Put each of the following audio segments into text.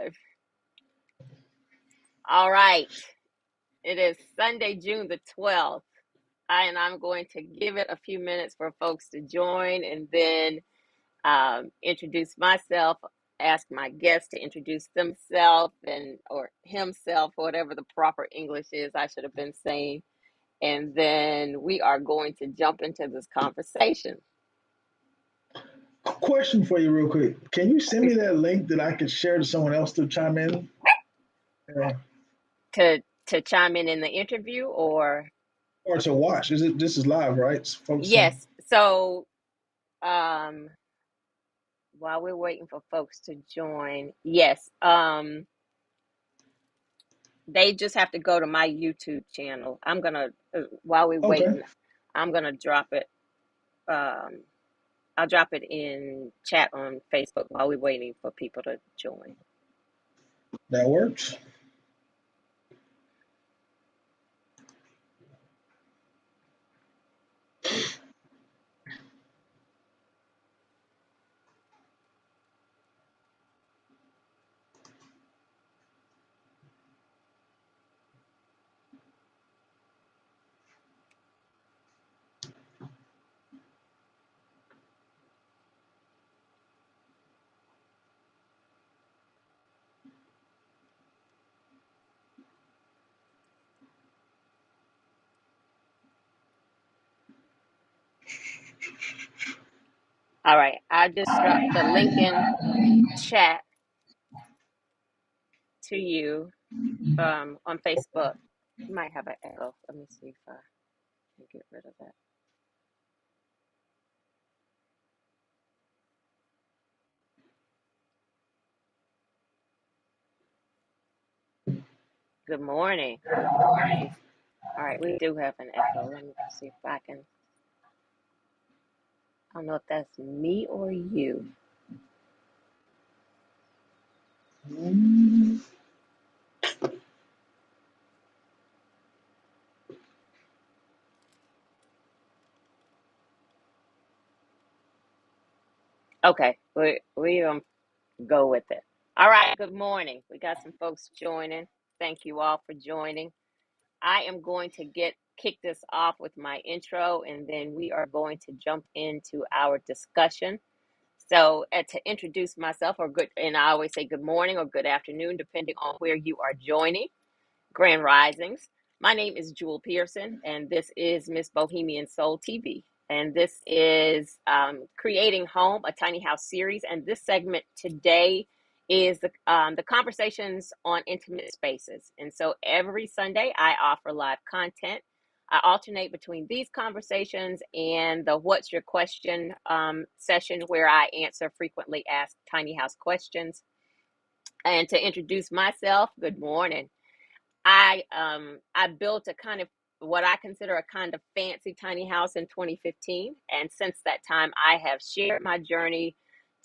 live. All right. It is Sunday, June the 12th. And I'm going to give it a few minutes for folks to join and then introduce myself, ask my guest to introduce themselves or himself, whatever the proper English is I should have been saying. And then we are going to jump into this conversation. Question for you, real quick. Can you send me that link that I could share to someone else to chime in? To chime in the interview or to watch? This is live, right? Folks. Yes. So while we're waiting for folks to join, yes, they just have to go to my YouTube channel. I'm gonna while we're waiting, I'm gonna drop it. I'll drop it in chat on Facebook while we're waiting for people to join. That works. All right, I just dropped the link in chat to you on Facebook. You might have an echo. Let me see if I can get rid of that. Good morning. All right, we do have an echo. Let me see if I can. I don't know if that's me or you. Okay, we go with it. All right, good morning. We got some folks joining. Thank you all for joining. I am going to kick this off with my intro, and then we are going to jump into our discussion. So to introduce myself, and I always say good morning or good afternoon, depending on where you are joining. Grand Risings. My name is Jewel Pearson, and this is Miss Bohemian Soul TV. And this is Creating Home, a tiny house series. And this segment today is the conversations on intimate spaces. And so every Sunday, I offer live content. I alternate between these conversations and the What's Your Question session, where I answer frequently asked tiny house questions. And to introduce myself, good morning. I built a kind of what I consider a kind of fancy tiny house in 2015. And since that time, I have shared my journey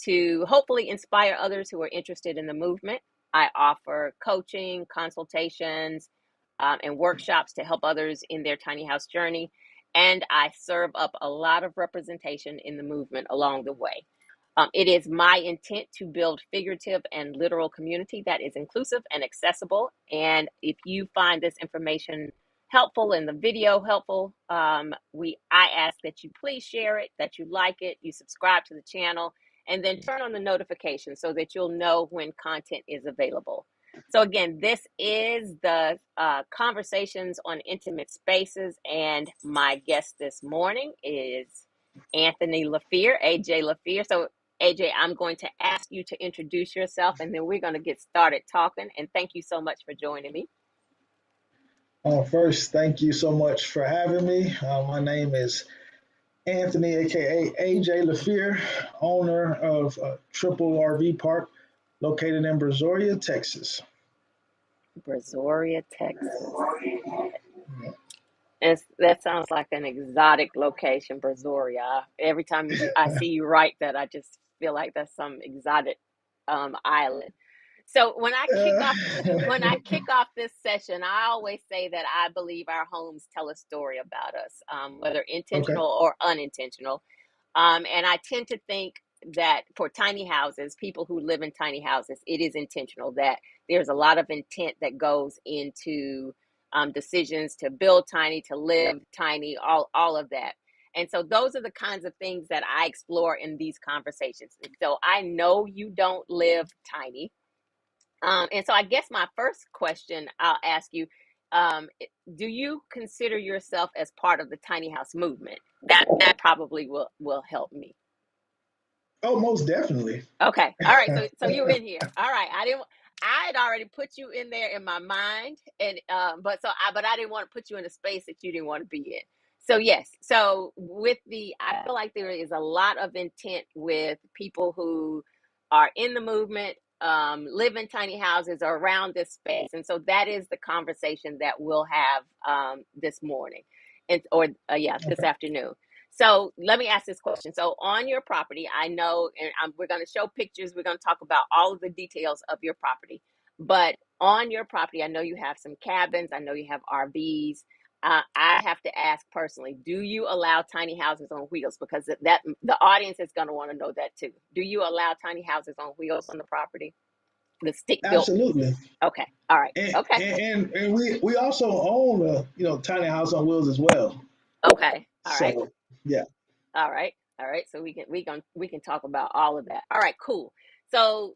to hopefully inspire others who are interested in the movement. I offer coaching, consultations, and workshops to help others in their tiny house journey. And I serve up a lot of representation in the movement along the way. It is my intent to build figurative and literal community that is inclusive and accessible. And if you find this information helpful and the video helpful, I ask that you please share it, that you like it, you subscribe to the channel, and then turn on the notifications so that you'll know when content is available. So again, this is the Conversations on Intimate Spaces, and my guest this morning is Anthony Lefear, AJ Lefear. So AJ, I'm going to ask you to introduce yourself, and then we're going to get started talking. And thank you so much for joining me. First, thank you so much for having me. My name is Anthony, aka AJ Lefear, owner of TripL RV Park, located in Brazoria, Texas. Brazoria, Texas. That sounds like an exotic location, Brazoria. Every time I see you write that, I just feel like that's some exotic island. So when I kick off this session, I always say that I believe our homes tell a story about us, whether intentional or unintentional. And I tend to think that for tiny houses, people who live in tiny houses, it is intentional, that there's a lot of intent that goes into decisions to build tiny, to live tiny, all of that. And so those are the kinds of things that I explore in these conversations. And so I know you don't live tiny. And so I guess my first question I'll ask you, do you consider yourself as part of the tiny house movement? That probably will help me. Oh, most definitely. Okay. All right. So you're in here. All right. I had already put you in there in my mind, and but I didn't want to put you in a space that you didn't want to be in. So yes. So I feel like there is a lot of intent with people who are in the movement, live in tiny houses or around this space, and so that is the conversation that we'll have this morning, this Okay. afternoon. So let me ask this question. So on your property, I know, and we're going to show pictures. We're going to talk about all of the details of your property. But on your property, I know you have some cabins. I know you have RVs. I have to ask personally, do you allow tiny houses on wheels? Because the audience is going to want to know that too. Do you allow tiny houses on wheels on the property? The stick built. Absolutely. Okay. All right. And Okay. and we also own a tiny house on wheels as well. Okay. All right. So yeah. All right. All right. So we can talk about all of that. All right, cool. So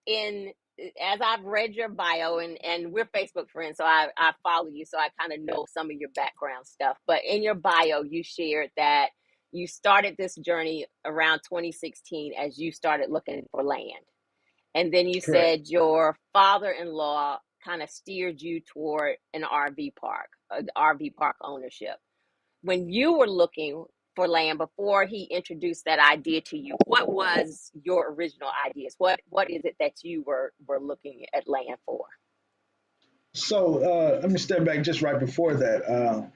in as I've read your bio, and we're Facebook friends, so I follow you, so I kind of know some of your background stuff. But in your bio, you shared that you started this journey around 2016 as you started looking for land. And then you Correct. said your father-in-law kind of steered you toward an RV park, RV park ownership. When you were looking for land before he introduced that idea to you, what was your original ideas? What is it that you were looking at land for? So let me step back just right before that.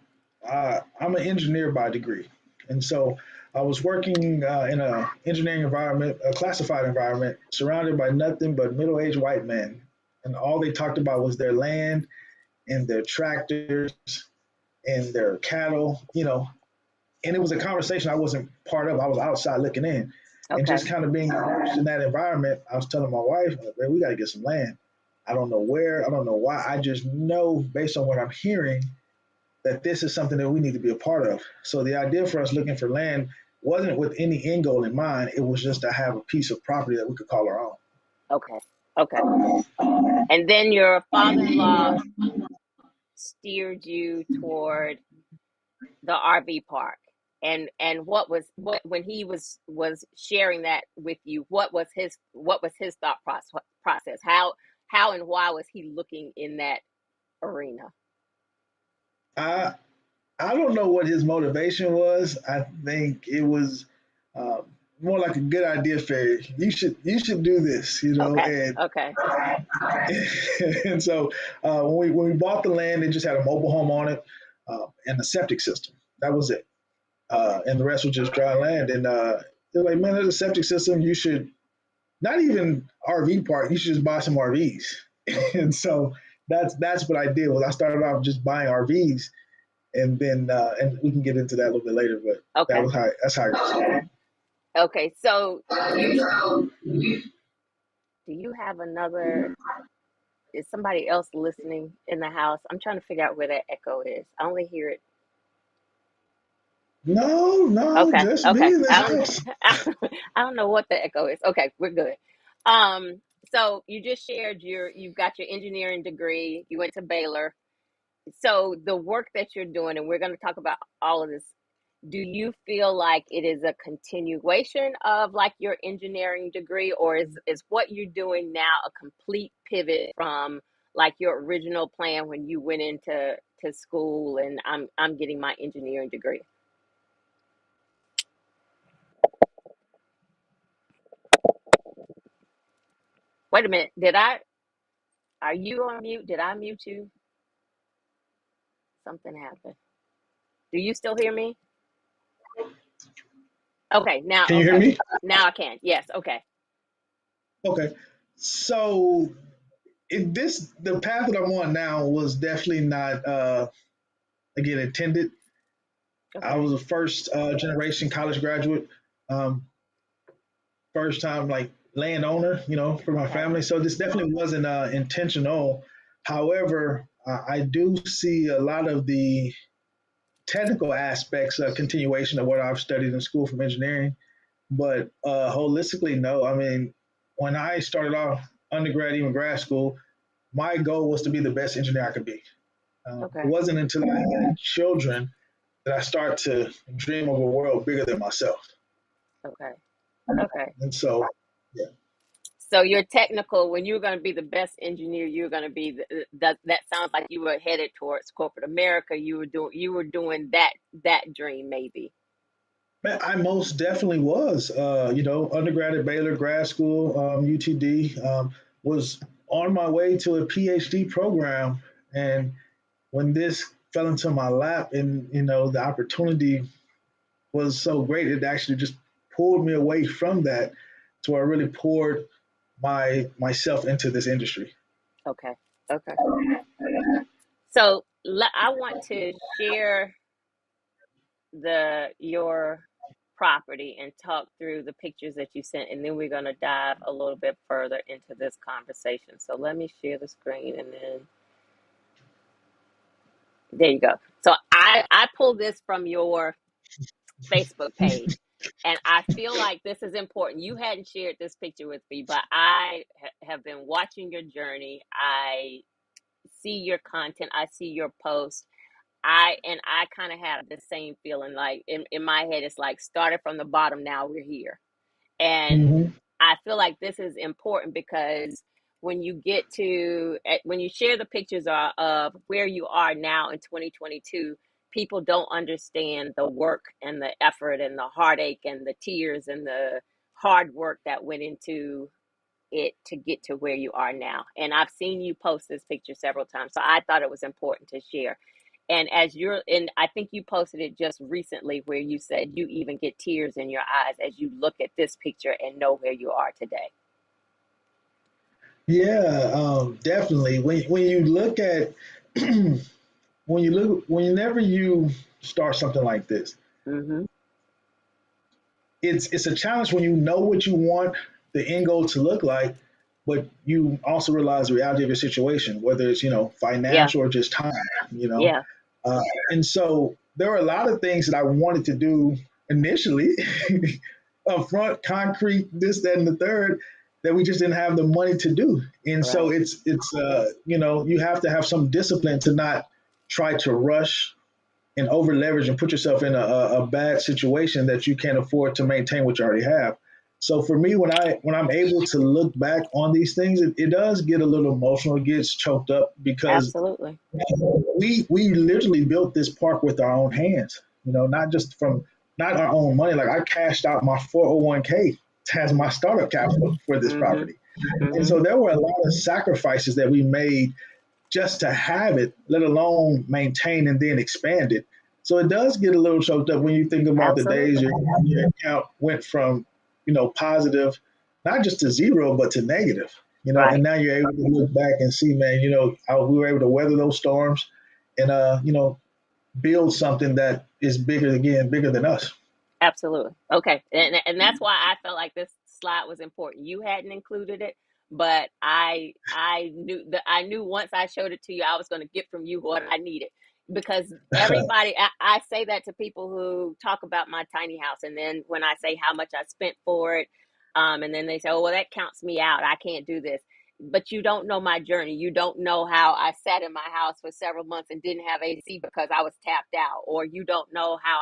I'm an engineer by degree, and so I was working in a engineering environment, a classified environment, surrounded by nothing but middle-aged white men, and all they talked about was their land and their tractors and their cattle. And it was a conversation I wasn't part of. I was outside looking in, and Okay. just kind of being immersed in that environment. I was telling my wife, "Man, we got to get some land. I don't know where. I don't know why. I just know based on what I'm hearing that this is something that we need to be a part of." So the idea for us looking for land wasn't with any end goal in mind. It was just to have a piece of property that we could call our own. Okay. Okay. And then your father-in-law steered you toward the RV park. And what when he was sharing that with you, what was his thought process? How and why was he looking in that arena? I I don't know what his motivation was. I think it was uh, more like a good idea fairy. You should do this, Okay. and Okay. and so when we bought the land, it just had a mobile home on it and a septic system. That was it, and the rest was just dry land. And they're like, man, there's a septic system. You should not even RV park. You should just buy some RVs. And so that's what I did. Was I started off just buying RVs, and then and we can get into that a little bit later. But Okay. that's how it started. Okay. So do you have another? Is somebody else listening in the house? I'm trying to figure out where that echo is. I only hear it. No, no, Okay. just me Okay. in this house. I don't know what the echo is. Okay, we're good. So you just shared you've got your engineering degree. You went to Baylor. So the work that you're doing, and we're going to talk about all of this. Do you feel like it is a continuation of like your engineering degree, or is what you're doing now a complete pivot from like your original plan when you went into school and I'm getting my engineering degree? Wait a minute. Are you on mute? Did I mute you? Something happened. Do you still hear me? Okay, now, Can you hear okay. me? Now I can. Yes, okay. Okay. So the path that I'm on now was definitely not again intended. I Okay. was a first generation college graduate. Um, first time like landowner, for my Okay. family. So this definitely wasn't intentional. However, I do see a lot of the technical aspects, a continuation of what I've studied in school from engineering. But holistically, no. I mean, when I started off undergrad, even grad school, my goal was to be the best engineer I could be. It Okay. wasn't until I had children that I start to dream of a world bigger than myself. Okay. Okay. And so, yeah. So you're technical. When you're going to be the best engineer, you're going to be that sounds like you were headed towards corporate America. You were doing that dream maybe. Man, I most definitely was. Undergrad at Baylor, grad school, UTD, was on my way to a PhD program. And when this fell into my lap and, the opportunity was so great, it actually just pulled me away from that to where I really poured myself into this industry. Okay. Okay. So I want to share your property and talk through the pictures that you sent, and then we're going to dive a little bit further into this conversation. So let me share the screen, and then there you go. So I pulled this from your Facebook page, and I feel like this is important. You hadn't shared this picture with me, but I have been watching your journey. I see your content, I see your posts. I kind of have the same feeling, like in my head it's like started from the bottom, now we're here. And Hmm. I feel like this is important because when you share the pictures of where you are now in 2022, people don't understand the work and the effort and the heartache and the tears and the hard work that went into it to get to where you are now. And I've seen you post this picture several times, so I thought it was important to share. And I think you posted it just recently where you said you even get tears in your eyes as you look at this picture and know where you are today. Yeah, definitely. When you look at whenever you start something like this, Mm-hmm. it's a challenge when you know what you want the end goal to look like, but you also realize the reality of your situation, whether it's Yeah. financial or just time. You know, Yeah. uh, and so there were a lot of things that I wanted to do initially, upfront, concrete, this, that, and the third, that we just didn't have the money to do. And so Right. you have to have some discipline to not try to rush and over leverage and put yourself in a bad situation that you can't afford to maintain what you already have. So for me, when I'm able to look back on these things, it does get a little emotional. It gets choked up because Absolutely. we literally built this park with our own hands. Not just from not our own money. Like I cashed out my 401k as my startup capital for this Mm-hmm. property, and Mm-hmm. so there were a lot of sacrifices that we made just to have it, let alone maintain and then expand it. So it does get a little choked up when you think about the days Absolutely. your account went from, positive, not just to zero, but to negative. And Right. now you're able to look back and see, man, we were able to weather those storms and, build something that is bigger than us. Absolutely. Okay. And that's why I felt like this slide was important. You hadn't included it, but I knew once I showed it to you, I was going to get from you what I needed. Because I say that to people who talk about my tiny house, and then when I say how much I spent for it, and then they say, "Oh, well, that counts me out. I can't do this." But you don't know my journey. You don't know how I sat in my house for several months and didn't have AC because I was tapped out, or you don't know how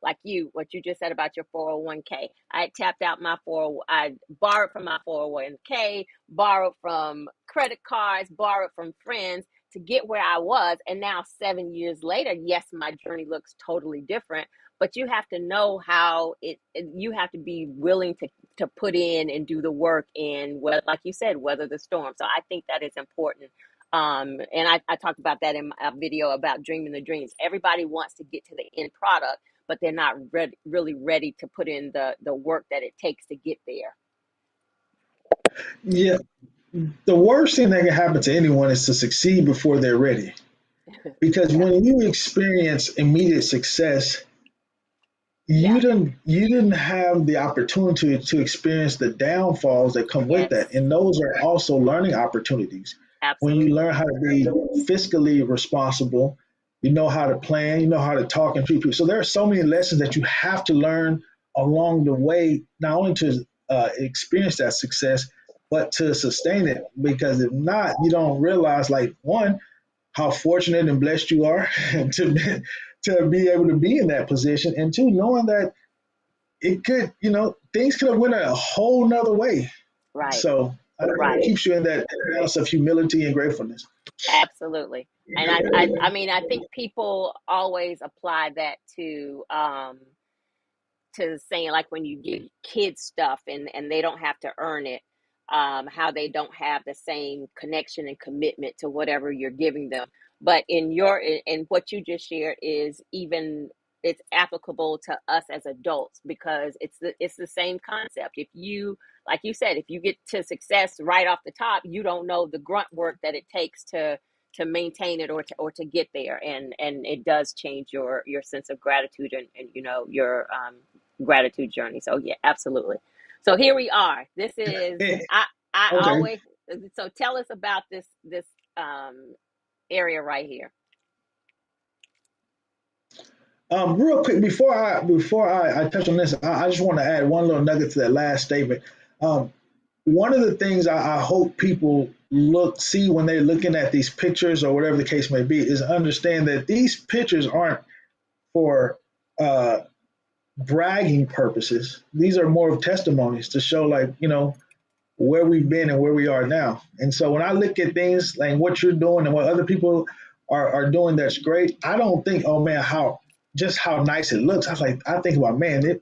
like what you just said about your 401k. I tapped out my 401, I borrowed from my 401k, borrowed from credit cards, borrowed from friends to get where I was. And now 7 years later, yes, my journey looks totally different, but you have to know how you have to be willing to put in and do the work and, like you said, weather the storm. So I think that is important. And I talked about that in a video about dreaming the dreams. Everybody wants to get to the end product, but they're not really ready to put in the work that it takes to get there. Yeah, the worst thing that can happen to anyone is to succeed before they're ready. Because Yeah. when you experience immediate success, Yeah. you didn't have the opportunity to experience the downfalls that come with that, Yes. and those are also learning opportunities. When you Absolutely. learn how to be fiscally responsible, you know how to plan, you know how to talk and treat people. So there are so many lessons that you have to learn along the way, not only to experience that success, but to sustain it. Because if not, you don't realize, like, one, how fortunate and blessed you are to be able to be in that position, and two, knowing that it could, things could have went a whole nother way. Right. So I think it Right. keeps you in that balance of humility and gratefulness. Absolutely. And I mean, I think people always apply that to saying, like, when you give kids stuff and they don't have to earn it, how they don't have the same connection and commitment to whatever you're giving them. But in what you just shared is even, it's applicable to us as adults, because it's the same concept. If you, like you said, if you get to success right off the top, you don't know the grunt work that it takes to maintain it, or to get there, and it does change your sense of gratitude, and your gratitude journey. So yeah, absolutely. So here we are. This is, Eh, I Okay. always, so tell us about this area right here. Real quick, before I touch on this, I just want to add one little nugget to that last statement. Um, One of the things I hope people see when they're looking at these pictures or whatever the case may be is understand that these pictures aren't for uh, bragging purposes. These are more of testimonies to show, like, where we've been and where we are now. And so when I look at things like what you're doing and what other people are doing, that's great. I don't think, oh man, how nice it looks. I think about, man,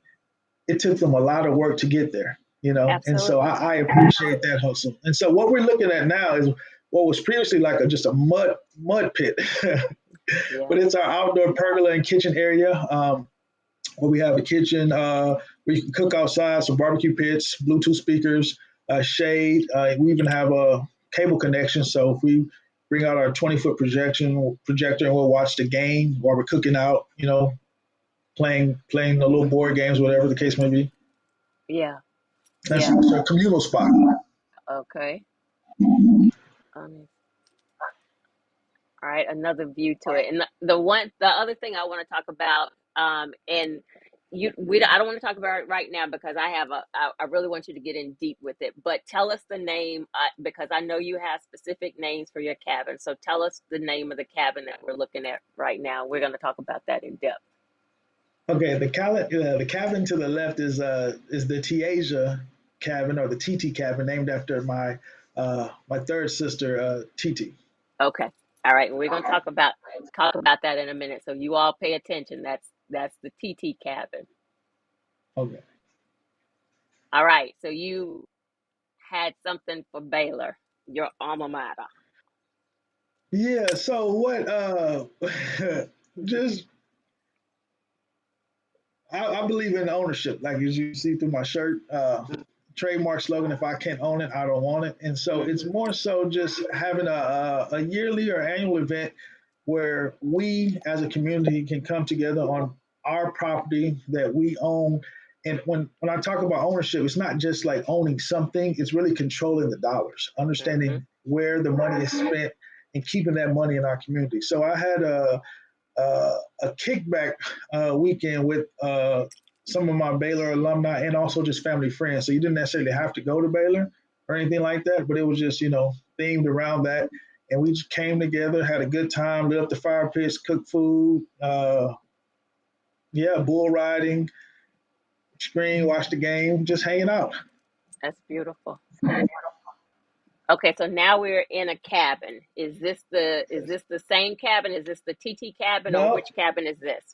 it took them a lot of work to get there, and so Absolutely. I appreciate that hustle. And so what we're looking at now is what was previously like just a mud pit, Yeah. but it's our outdoor pergola and kitchen area, where we have a kitchen where you can cook outside, some barbecue pits, Bluetooth speakers, shade. We even have a cable connection, so if we bring out our 20-foot projector and we'll watch the game while we're cooking out, playing the little board games, whatever the case may be. Yeah. That's Yeah. a communal spot. Okay. Um, all right. Another view to it, and the other thing I want to talk about, and I don't want to talk about it right now, because I really want you to get in deep with it. But tell us the name, because I know you have specific names for your cabin. So tell us the name of the cabin that we're looking at right now. We're going to talk about that in depth. Okay, the cabin to the left is the Tiaja cabin, or the TT cabin, named after my third sister, TT. Okay. All right. And we're going to talk about that in a minute. So you all pay attention. That's the TT cabin. Okay. All right. So you had something for Baylor, your alma mater. Yeah. So what? Just I believe in ownership. Like, as you see through my shirt, trademark slogan: "If I can't own it, I don't want it." And so it's Hmm. more so just having a yearly or annual event where we as a community can come together on our property that we own. And when I talk about ownership, it's not just like owning something; it's really controlling the dollars, Hmm. understanding where the money is spent, and keeping that money in our community. So I had a kickback weekend with some of my Baylor alumni and also just family friends. So you didn't necessarily have to go to Baylor or anything like that, but it was just, themed around that. And we just came together, had a good time, lit up the fire pits, cooked food, yeah, bull riding, screen, watched the game, just hanging out. That's beautiful. Okay, so now we're in a cabin. Is this the same cabin? Is this the TT cabin, or No, which cabin is this?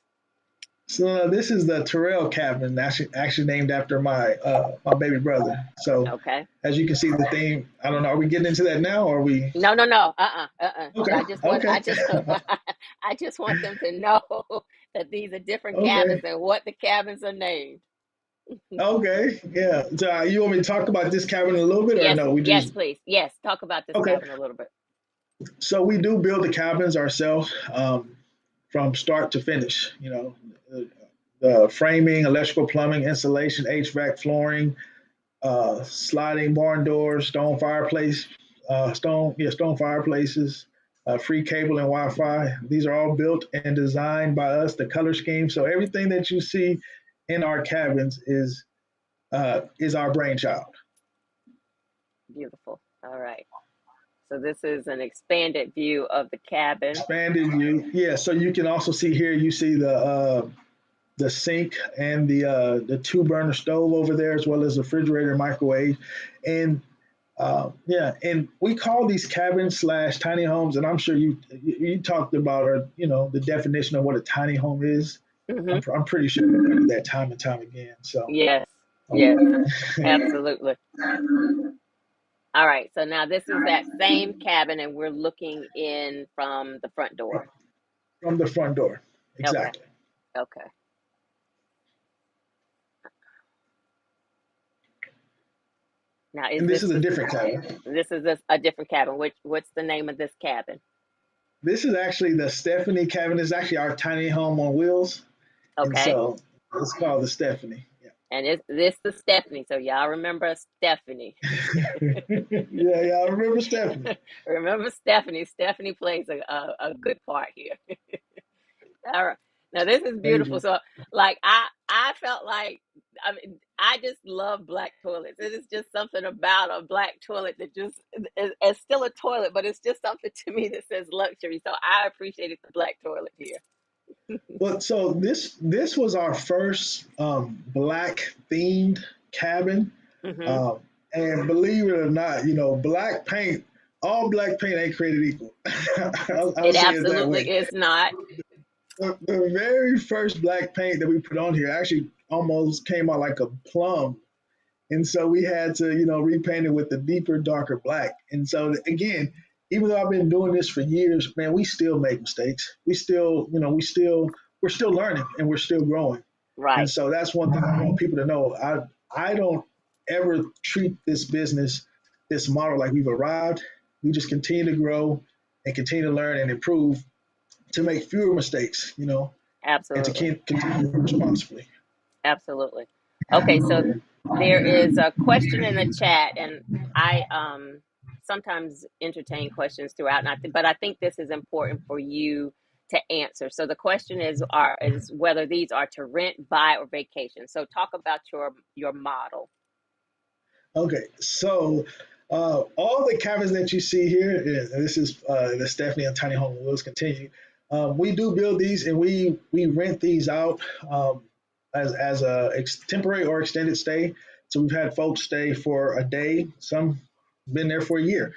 so this is the Terrell cabin, actually named after my baby brother. So Okay. as you can see, the theme. I don't know. Are we getting into that now, or are we? No, no, no. Okay. I just want Okay. I just I just want them to know that these are different cabins Okay. and what the cabins are named. Okay. Yeah. So you want me to talk about this cabin a little bit, or Yes, no? We yes, just please. Yes, talk about this okay. cabin a little bit. So we do build the cabins ourselves, from start to finish. the framing, electrical, plumbing, insulation, HVAC, flooring, sliding barn doors, stone fireplaces, free cable and Wi-Fi. These are all built and designed by us. The color scheme, so everything that you see in our cabins is our brainchild. Beautiful. All right. So this is an expanded view of the cabin. Expanded view, yeah. So you can also see here. You see the sink and the two burner stove over there, as well as the refrigerator and microwave. And yeah, and we call these cabins slash tiny homes. And I'm sure you talked about, or the definition of what a tiny home is. Mm-hmm. I'm pretty sure we heard that time and time again. So Yes. Yes. Absolutely. All right. So now this is that same cabin, and we're looking in from the front door. From the front door, exactly. Okay. Okay. Now, And this is a different cabin. This is a different cabin. What's the name of this cabin? This is actually the Stephanie cabin. It's actually our tiny home on wheels. And Okay. so it's called the Stephanie. Yeah. And this the Stephanie. So y'all remember Stephanie. Yeah, I remember Stephanie. Remember Stephanie. Stephanie plays a good part here. All right. Now this is beautiful. So like I felt like, I mean, I just love black toilets. It is just something about a black toilet that just is still a toilet, but it's just something to me that says luxury. So I appreciated the black toilet here. Well, so this was our first black themed cabin. Mm-hmm. And believe it or not, black paint, all black paint ain't created equal. It absolutely is not. The very first black paint that we put on here actually almost came out like a plum. And so we had to, repaint it with the deeper, darker black. And so again, even though I've been doing this for years, man, we still make mistakes. We still, we're still learning and we're still growing. Right. And so that's one thing I want people to know. I don't ever treat this business, this model, like we've arrived. We just continue to grow and continue to learn and improve to make fewer mistakes, Absolutely. And to continue responsibly. Absolutely. Okay, so there is a question in the chat, and I sometimes entertain questions throughout, but I think this is important for you to answer. So the question is whether these are to rent, buy, or vacation. So talk about your model. Okay, so all the cabins that you see here, this is the Stephanie and Tiny Home Wheels continue. We do build these and we rent these out as a temporary or extended stay. So we've had folks stay for a day, some been there for a year.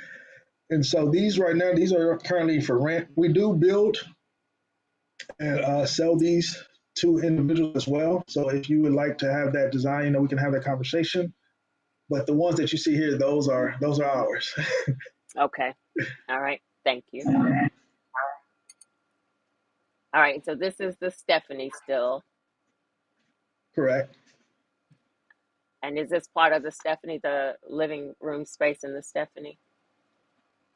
And so these right now, these are currently for rent. We do build and sell these to individuals as well. So if you would like to have that design, we can have that conversation. But the ones that you see here, those are ours. Okay. All right. Thank you. All right. So this is the Stephanie still. Correct. And is this part of the Stephanie, the living room space in the Stephanie?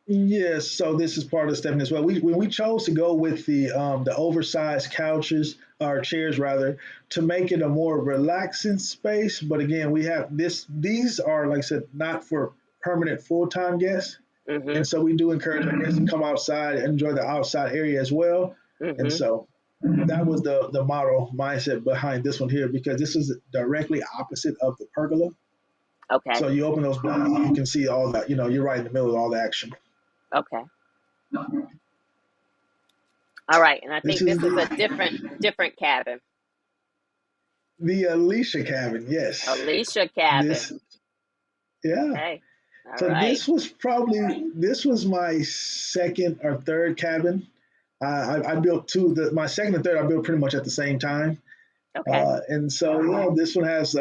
Yes, so this is part of the Stephanie as well. When we chose to go with the oversized couches or chairs rather to make it a more relaxing space, but again we have these are, like I said, not for permanent full-time guests, and so we do encourage our guests to come outside and enjoy the outside area as well. And so that was the model mindset behind this one here, because this is directly opposite of the pergola. Okay. So you open those blinds, you can see all that. You're right in the middle of all the action. Okay. All right, and I think this is a different cabin. The Alicia cabin, yes. Alicia cabin. Yeah. Okay. All so right. This was my second or third cabin. I built two. My second and third I built pretty much at the same time. Okay. And so this one has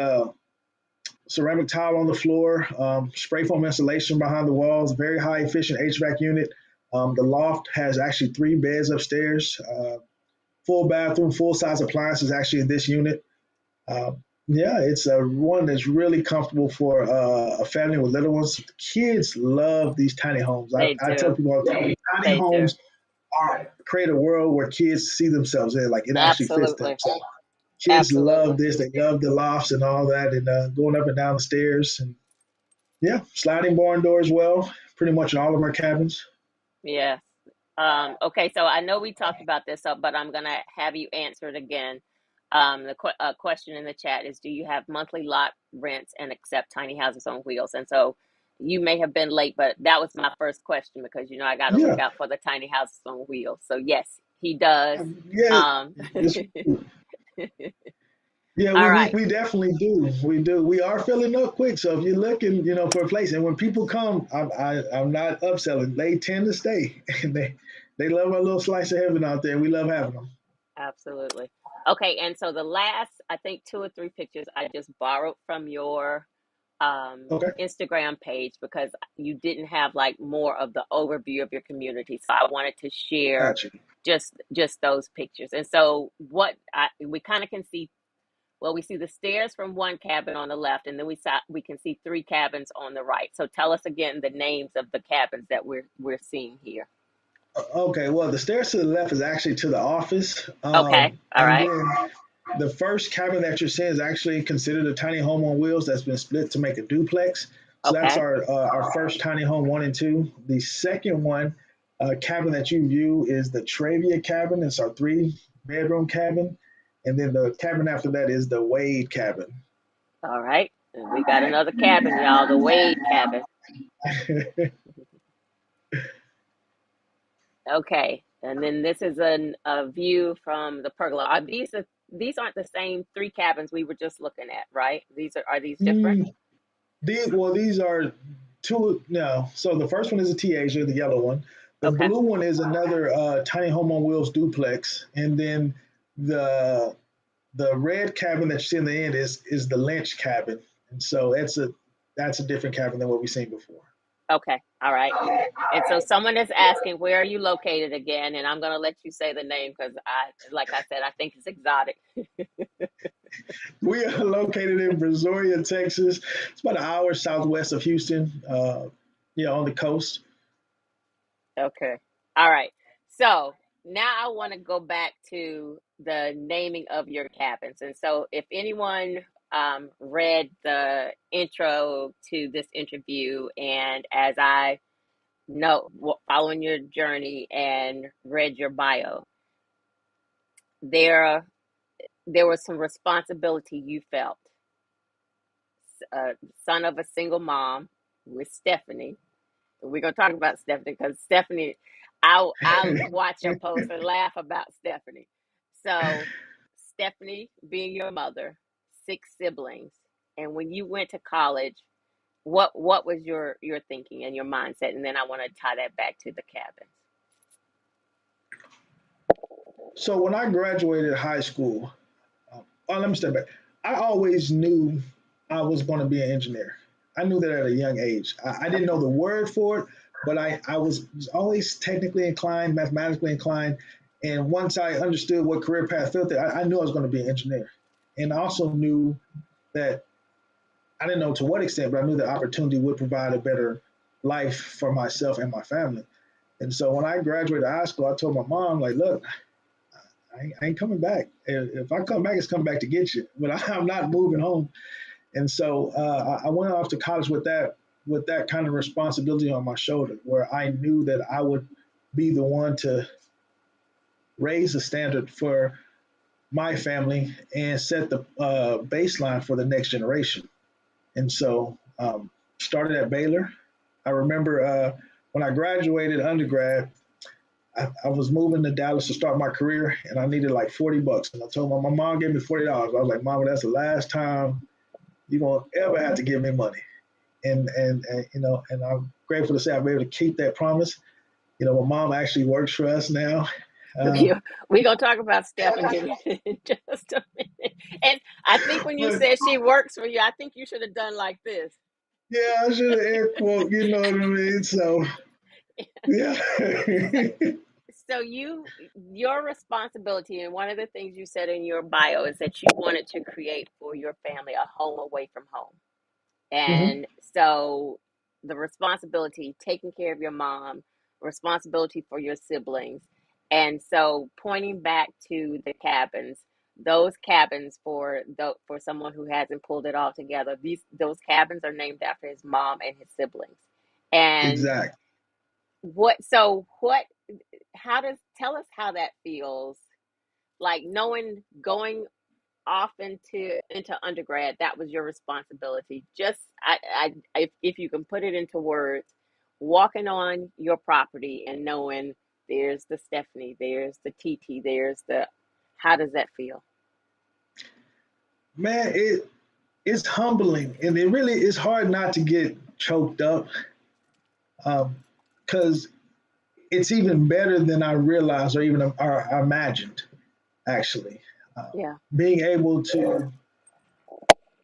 ceramic tile on the floor, spray foam insulation behind the walls, very high efficient HVAC unit. The loft has actually 3 beds upstairs, full bathroom, full size appliances actually in this unit. It's one that's really comfortable for a family with little ones. Kids love these tiny homes. I tell people all the time, tiny homes create a world where kids see themselves in, like it actually fits them. So kids love Absolutely. this. They love the lofts and all that, and going up and down the stairs, and yeah, sliding barn door as well. Pretty much in all of our cabins. Yes. Okay, so I know we talked about this, but I'm gonna have you answer it again. The question in the chat is, do you have monthly lot rents and accept tiny houses on wheels? And so you may have been late, but that was my first question because I got to look Yeah, out for the tiny houses on wheels. So yes, he does. yeah. Um, It's, yeah, all we right, we definitely do. We do. We are filling up quick. So if you're looking, for a place, and when people come, I'm not upselling. They tend to stay, and they love our little slice of heaven out there. We love having them. absolutely. Okay, and so the last, I think, two or three pictures I just borrowed from your Okay, Instagram page because you didn't have like more of the overview of your community. So I wanted to share gotcha. just those pictures. And so we kind of can see, well, we see the stairs from one cabin on the left, and then we can see three cabins on the right. So tell us again the names of the cabins that we're seeing here. Okay, well, the stairs to the left is actually to the office, Okay, all and right, then the first cabin that you're seeing is actually considered a tiny home on wheels that's been split to make a duplex. So that's okay, our first tiny home 1 and 2. The second one cabin that you view is the Travia cabin. It's our 3 bedroom cabin, and then the cabin after that is the Wade cabin. all right. And we got another cabin, y'all, the Wade cabin. Okay, and then this is a view from the pergola. These aren't the same three cabins we were just looking at, right? Are these different? Mm, these are two. No, so the first one is a T Asia, the yellow one. The Okay, blue one is another tiny home on wheels duplex, and then the the red cabin that you see in the end is the Lynch cabin, and so that's a different cabin than what we've seen before. okay, all right. And so someone is asking, where are you located again? And I'm gonna let you say the name because like I said, I think it's exotic. We are located in Brazoria, Texas. It's about an hour southwest of Houston. On the coast. Okay, all right. So now I want to go back to the naming of your cabins. And so if anyone read the intro to this interview, and as I know, following your journey and read your bio, there there was some responsibility you felt. Son of a single mom with Stephanie. We're gonna talk about Stephanie because Stephanie, I watch her post and laugh about Stephanie. So Stephanie being your mother, 6 siblings, and when you went to college, what was your thinking and your mindset? And then I want to tie that back to the cabins. So when I graduated high school, let me step back. I always knew I was going to be an engineer. I knew that at a young age. I didn't know Okay. the word for it, but I was always technically inclined, mathematically inclined. And once I understood what career path felt there, I knew I was going to be an engineer. And I also knew that I didn't know to what extent, but I knew the opportunity would provide a better life for myself and my family. And so when I graduated high school, I told my mom, like, look, I ain't coming back. If I come back, it's coming back to get you. But I'm not moving home. And so I went off to college with that kind of responsibility on my shoulder, where I knew that I would be the one to raise the standard for my family and set the baseline for the next generation. And so started at Baylor. I remember when I graduated undergrad, I was moving to Dallas to start my career, and I needed like $40. And I told my mom gave me $40. I was like, Mama, that's the last time you're gonna ever have to give me money. And I'm grateful to say I've been able to keep that promise. My mom actually works for us now. Uh, We're gonna talk about Stephanie in just a minute. And I think when you but said she works for you, I think you should have done like this. yeah, I should have air quote. You know what I mean? So yeah. So your responsibility, and one of the things you said in your bio is that you wanted to create for your family a home away from home. hmm And so the responsibility, taking care of your mom, responsibility for your siblings. And so pointing back to the cabins, those cabins for someone who hasn't pulled it all together. Those cabins are named after his mom and his siblings. And Exactly. what how does tell us how that feels, like knowing going off into undergrad, that was your responsibility. Just if you can put it into words, walking on your property and knowing there's the Stephanie, there's the TT, there's the, how does that feel? Man, it's humbling, and it really is hard not to get choked up, because it's even better than I realized or even or I imagined. Actually, Yeah. being able to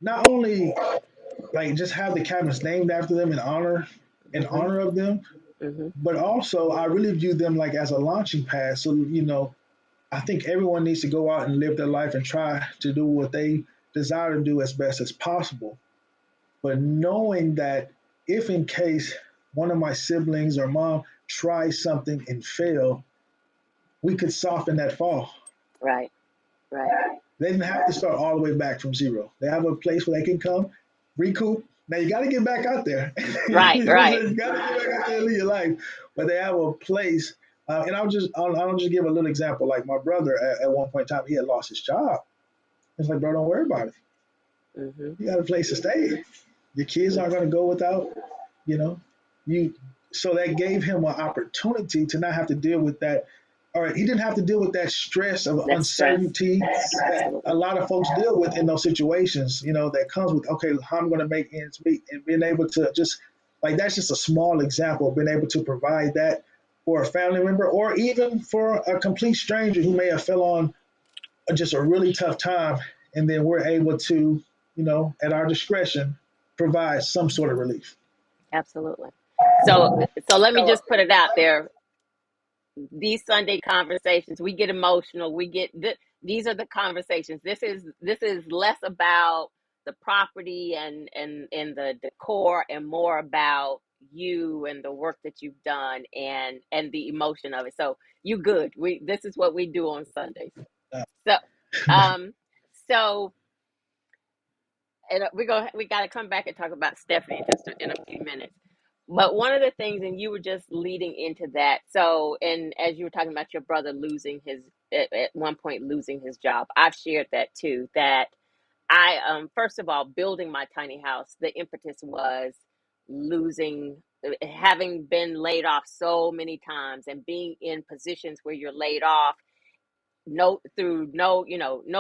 not only like just have the cabins named after them in Mhm. honor of them, Mhm. but also I really view them like as a launching pad. So I think everyone needs to go out and live their life and try to do what they desire to do as best as possible. But knowing that if in case one of my siblings or mom tries something and fail, we could soften that fall. Right. Right. They didn't have to start all the way back from zero. They have a place where they can come, recoup. Now you got to get back out there. Right. You know what I'm Right. saying? You got to get back out there and live your life. But they have a place. And I'll just give a little example. Like my brother at one point in time, he had lost his job. It's like, bro, don't worry about it. Mhm. You got a place to stay. Your kids aren't going to go without. You know, you. So that gave him an opportunity to not have to deal with that. All right, he didn't have to deal with that stress of That stress. uncertainty that a Absolutely. lot of folks deal with in those situations. That comes with, okay, how I'm going to make ends meet, and being able to just like, that's just a small example of being able to provide that for a family member or even for a complete stranger who may have fell on just a really tough time, and then we're able to, at our discretion, provide some sort of relief. Absolutely. So let me just put it out there. These Sunday conversations, we get emotional. These are the conversations. This is less about the property and the decor and more about you and the work that you've done and the emotion of it. So you good. This is what we do on Sundays. Uh, So um so and we got to come back and talk about Stephanie just in a few minutes. But one of the things, and you were just leading into that. So, and as you were talking about your brother losing his at one point losing his job, I've shared that too. That I first of all, building my tiny house, the impetus was losing, having been laid off so many times and being in positions where you're laid off no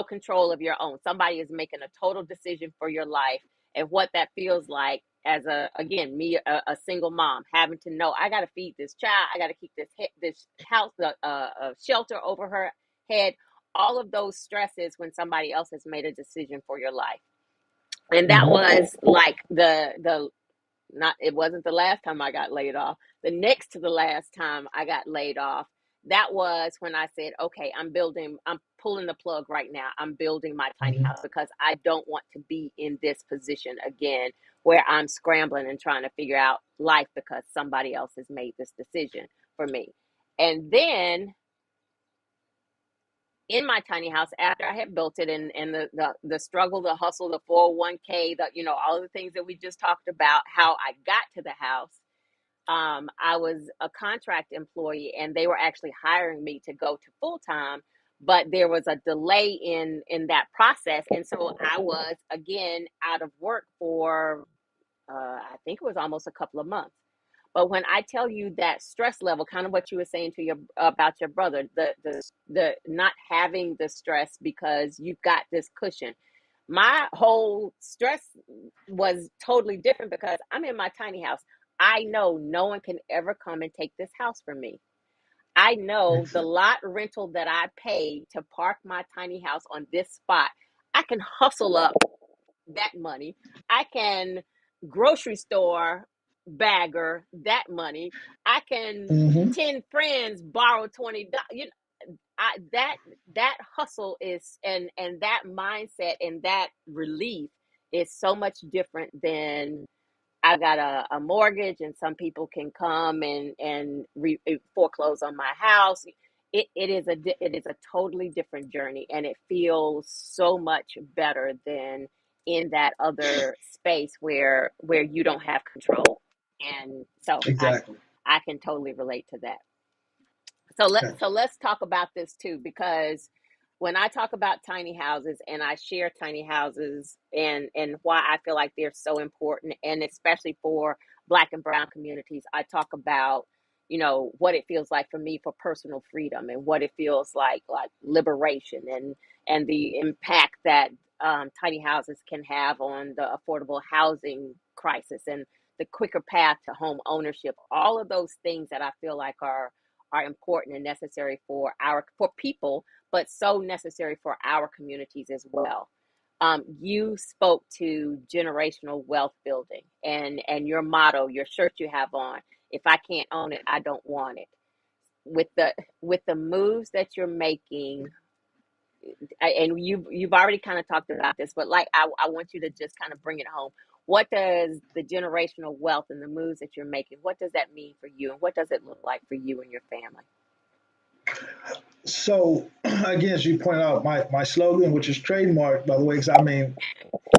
control of your own. Somebody is making a total decision for your life, and what that feels like as a single mom, having to know I got to feed this child, I got to keep this house, shelter over her head, all of those stresses when somebody else has made a decision for your life. And that mhm. was like the not it wasn't the last time I got laid off. The next to the last time I got laid off, that was when I said, okay, I'm pulling the plug right now. I'm building my tiny Mhm. house because I don't want to be in this position again where I'm scrambling and trying to figure out life because somebody else has made this decision for me. And then in my tiny house, after I had built it, and the struggle, the hustle, the 401k, all of the things that we just talked about, how I got to the house. I was a contract employee, and they were actually hiring me to go to full time, but there was a delay in that process, and so I was again out of work for I think it was almost a couple of months. But when I tell you that stress level, kind of what you were saying to your about your brother, the not having the stress because you've got this cushion. My whole stress was totally different because I'm in my tiny house. I know no one can ever come and take this house from me. I know the lot rental that I paid to park my tiny house on this spot, I can hustle up that money. I can grocery store bagger that money. I can Mhm. 10 friends borrow $20. That hustle is and that mindset and that relief is so much different than I got a mortgage and some people can come and foreclose on my house. it is a totally different journey, and it feels so much better than in that other space where you don't have control. And so Exactly. I can totally relate to that. So let's talk about this too, because when I talk about tiny houses and I share tiny houses and why I feel like they're so important, and especially for Black and Brown communities, I talk about, what it feels like for me for personal freedom, and what it feels like liberation, and the impact that tiny houses can have on the affordable housing crisis, and the quicker path to home ownership. All of those things that I feel like are important and necessary for people, but so necessary for our communities as well. You spoke to generational wealth building, and your motto, your shirt you have on: "If I can't own it, I don't want it." With the moves that you're making, and you've already kind of talked about this, but like I want you to just kind of bring it home. What does the generational wealth and the moves that you're making, what does that mean for you, and what does it look like for you and your family? So again, as you pointed out, my slogan, which is trademarked, by the way, because I mean,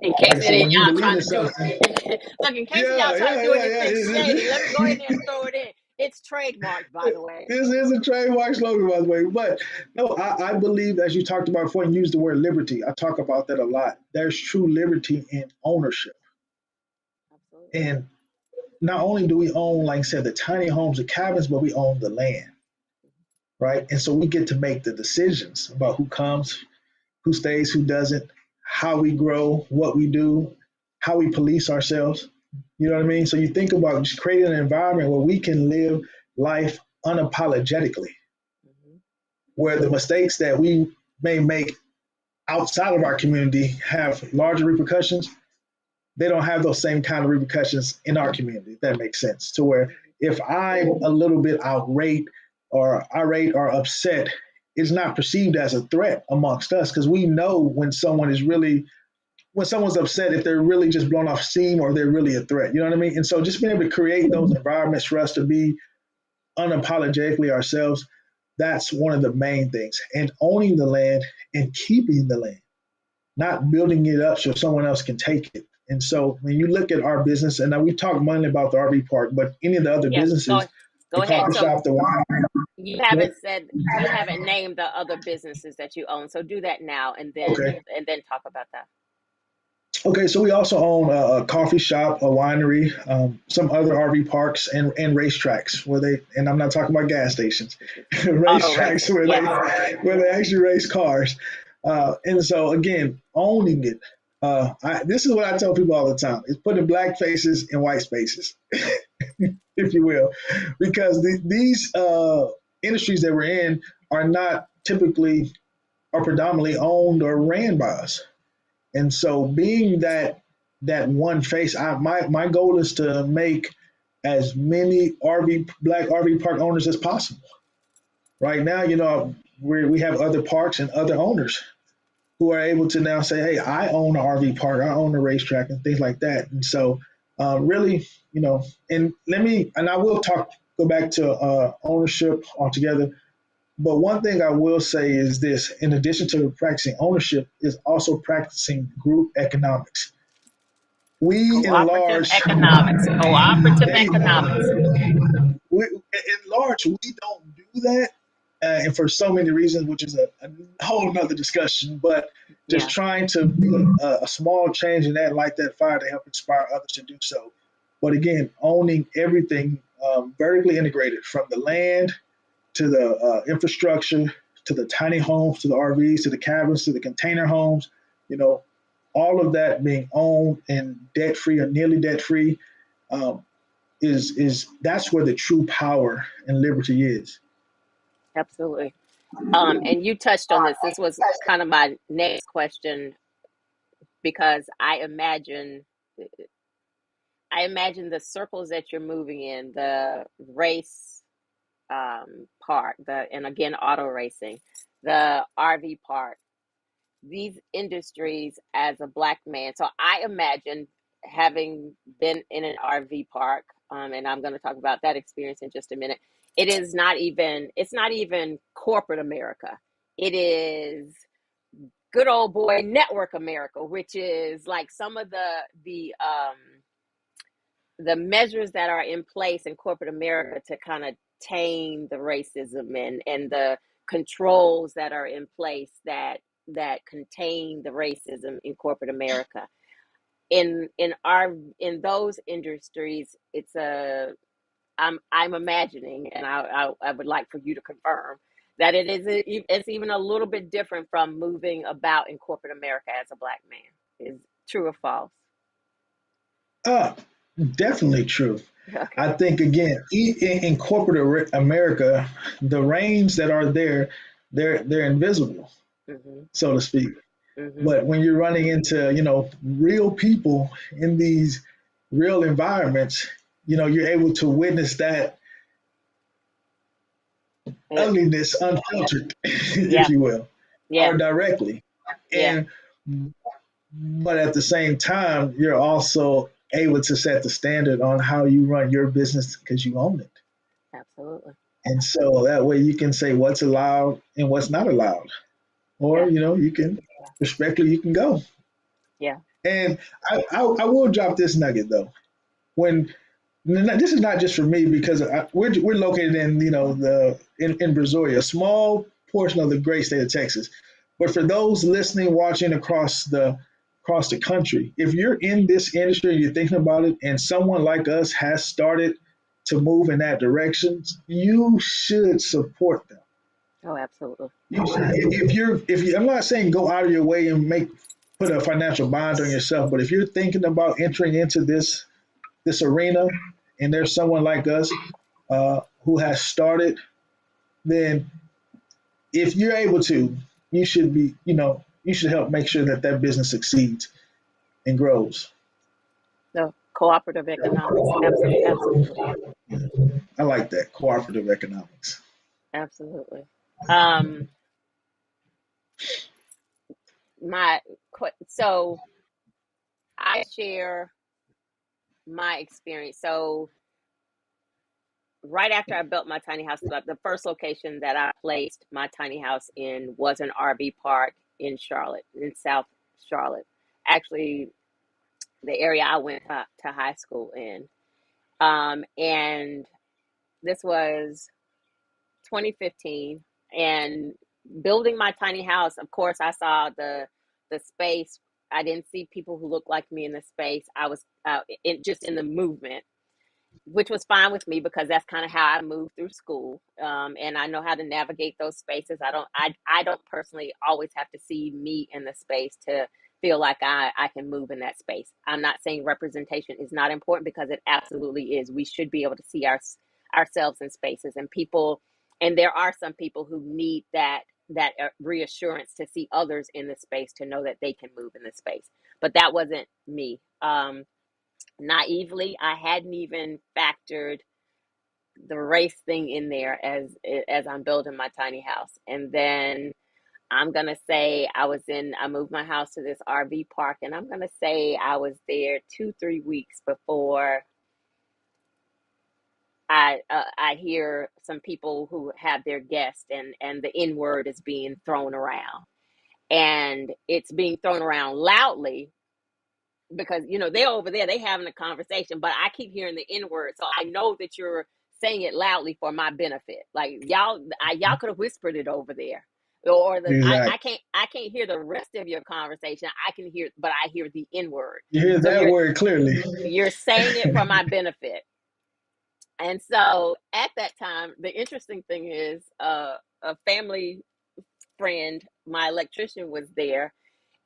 In like case I said, any of when you y'all believe trying in to do something, it, look, in case of y'all yeah, trying to yeah, do yeah, anything shady, let me go ahead and yeah. throw it in. It's trademarked, by the way. This is a trademark slogan, by the way. But no, I believe, as you talked about before and used the word liberty, I talk about that a lot. There's true liberty in ownership. Absolutely. And not only do we own, like I said, the tiny homes, the cabins, but we own the land, right? And so we get to make the decisions about who comes, who stays, who doesn't, how we grow, what we do, how we police ourselves. You know what I mean? So you think about just creating an environment where we can live life unapologetically, Mm-hmm. where the mistakes that we may make outside of our community have larger repercussions. They don't have those same kind of repercussions in our community. If that makes sense. To where if I'm a little bit irate or upset, it's not perceived as a threat amongst us because we know when someone's upset, if they're really just blown off steam or they're really a threat. You know what I mean? And so just being able to create those environments for us to be unapologetically ourselves, that's one of the main things. And owning the land and keeping the land, not building it up so someone else can take it. And so when you look at our business, and now we talk mainly about the RV park, but any of the other Yeah, businesses, go the ahead. coffee So shop, the wine. you haven't named the other businesses that you own. So do that now, Okay. and then talk about that. Okay, so we also own a coffee shop, a winery, some other RV parks, and racetracks where they, and I'm not talking about gas stations, Auto racetracks racing. Yes. where they actually race cars. And so again, owning it. This is what I tell people all the time: is putting black faces in white spaces, if you will, because these industries that we're in are not typically or predominantly owned or ran by us. And so being that one face, my goal is to make as many black RV park owners as possible. Right now, we have other parks and other owners who are able to now say, "Hey, I own an RV park, I own a racetrack, and things like that." And so, really, and I will go back to ownership altogether. But one thing I will say is this: in addition to practicing ownership, is also practicing group economics. We in Cooperative large, economics. Cooperative there you economics. go. In large, we don't do that, and for so many reasons, which is a whole nother discussion. But just Yeah, trying to be a small change in that, light that fire to help inspire others to do so. But again, owning everything vertically integrated from the land to the infrastructure, to the tiny homes, to the RVs, to the cabins, to the container homes, you know, all of that being owned and debt free or nearly debt free, um, is that's where the true power and liberty is. absolutely. And you touched on this. This was kind of my next question, because I imagine the circles that you're moving in, the race part, and again auto racing, the RV part, these industries as a Black man. So I imagine, having been in an RV park, and I'm going to talk about that experience in just a minute. it's not even corporate America. It is good old boy network America, which is like some of the measures that are in place in corporate America to kind of tame the racism and the controls that are in place that contain the racism in corporate America. In those industries, I'm imagining, and I would like for you to confirm that it's even a little bit different from moving about in corporate America as a Black man. Is true or false? Uh, Definitely true. Okay. I think again, in corporate America, the reins that are there, they're invisible, Mhm. so to speak. Mhm. But when you're running into, real people in these real environments, you're able to witness that It, ugliness unfiltered, if yeah. you will, Yeah. or directly. Yeah. And but at the same time, you're also able to set the standard on how you run your business because you own it. Absolutely. And so that way you can say what's allowed and what's not allowed. Or, Yeah. you can respectfully you can go. Yeah. And I will drop this nugget though. When this is not just for me because we're located in in Brazoria, a small portion of the great state of Texas. But for those listening, watching across the country, if you're in this industry and you're thinking about it, and someone like us has started to move in that direction, you should support them. Oh, absolutely. If you, I'm not saying go out of your way and put a financial bond on yourself, but if you're thinking about entering into this arena, and there's someone like us who has started, then if you're able to, you should be, you should help make sure that that business succeeds and grows. No, cooperative economics. Absolutely. I like that cooperative economics. Absolutely. Um, my so I share my experience. So right after I built my tiny house, the first location that I placed my tiny house in was an RV park in Charlotte, in South Charlotte. Actually, the area I went to high school in. And this was 2015. And building my tiny house, of course, I saw the space. I didn't see people who looked like me in the space. I was just in the movement, which was fine with me because that's kind of how I moved through school. And I know how to navigate those spaces. I don't personally always have to see me in the space to feel like I can move in that space. I'm not saying representation is not important because it absolutely is. We should be able to see ourselves in spaces and people. And there are some people who need that reassurance to see others in the space to know that they can move in the space. But that wasn't me. Naively, I hadn't even factored the race thing in there as I'm building my tiny house. And then I'm gonna say I moved my house to this RV park, and I'm gonna say I was there 2-3 weeks before I hear some people who have their guests and the N word is being thrown around, and it's being thrown around loudly because they're over there, they having a conversation, but I keep hearing the N word, so I know that you're saying it loudly for my benefit. Like y'all could have whispered it over there, or Exactly. I can't hear the rest of your conversation. I can hear, but I hear the N word. You hear So that word clearly. you're saying it for my benefit. And so at that time, the interesting thing is, a family friend, my electrician, was there,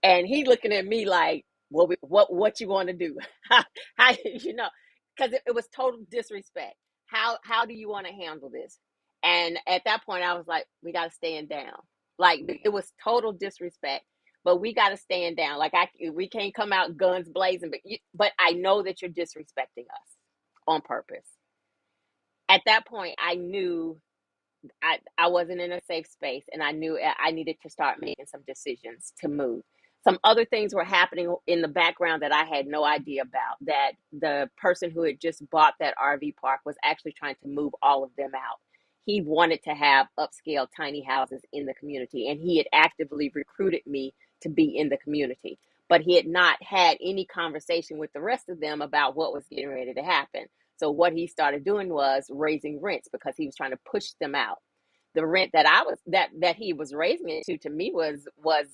and he looking at me like, what you want to do? How because it was total disrespect. How do you want to handle this? And at that point, I was like, we got to stand down. Like it was total disrespect, but we got to stand down. Like we can't come out guns blazing, but I know that you're disrespecting us on purpose. At that point, I knew I wasn't in a safe space, and I knew I needed to start making some decisions to move. Some other things were happening in the background that I had no idea about. That the person who had just bought that RV park was actually trying to move all of them out. he wanted to have upscale tiny houses in the community, and he had actively recruited me to be in the community. But he had not had any conversation with the rest of them about what was getting ready to happen. So what he started doing was raising rents because he was trying to push them out. The rent that that he was raising it to me was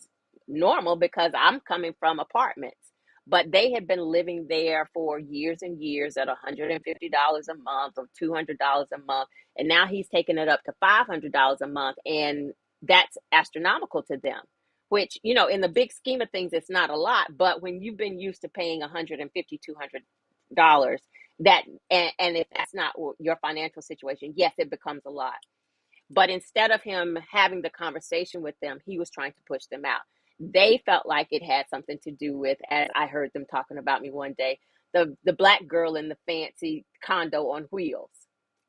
normal because I'm coming from apartments. But they had been living there for years and years at $150 a month or $200 a month. And now he's taking it up to $500 a month. And that's astronomical to them, which, you know, in the big scheme of things, it's not a lot. But when you've been used to paying $150, $200, that, and if that's not your financial situation, yes, it becomes a lot. But instead of him having the conversation with them, he was trying to push them out. They felt like it had something to do with, as I heard them talking about me one day, the black girl in the fancy condo on wheels.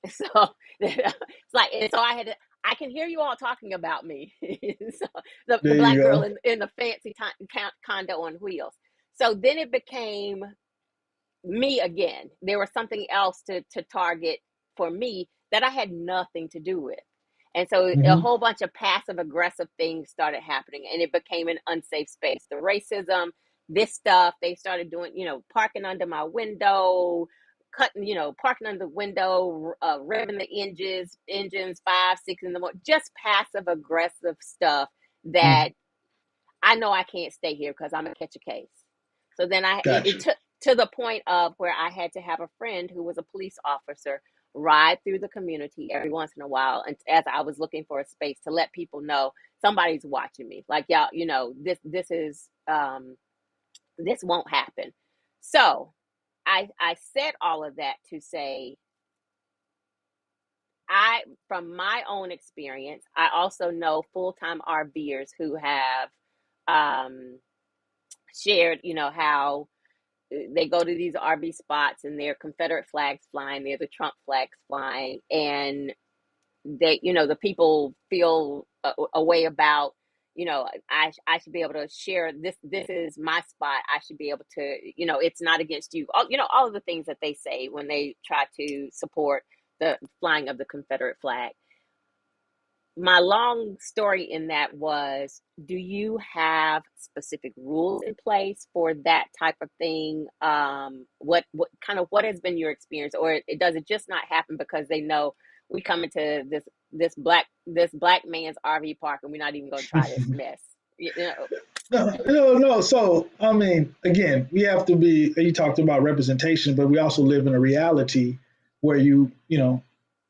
So it's like, and so I can hear you all talking about me. So the There you black girl go. in the fancy condo on wheels. So then it became me again. There was something else to target for me that I had nothing to do with. And so a Hmm. whole bunch of passive aggressive things started happening, and it became an unsafe space. The racism, this stuff, they started doing, you know, parking under my window, parking under the window, revving the engines 5, 6 in the morning, just passive aggressive stuff that I know I can't stay here because I'm gonna catch a case. So then it Gotcha. took to the point of where I had to have a friend who was a police officer ride through the community every once in a while, and as I was looking for a space to let people know somebody's watching me. Like, y'all, you know, this is this won't happen. So I said all of that to say, from my own experience, I also know full-time RVers who have um, shared, you know, how they go to these RV spots and there are Confederate flags flying, there are the Trump flags flying, and they, you know, the people feel a way about, you know, I should be able to share this. This is my spot. I should be able to, you know, it's not against you. All, you know, all of the things that they say when they try to support the flying of the Confederate flag. My long story in that was, do you have specific rules in place for that type of thing? What has been your experience, or does it just not happen because they know we come into this black man's RV park and we're not even going to try this mess? You know, No, no, no. So, I mean, again, we have to be, you talked about representation, but we also live in a reality where you know,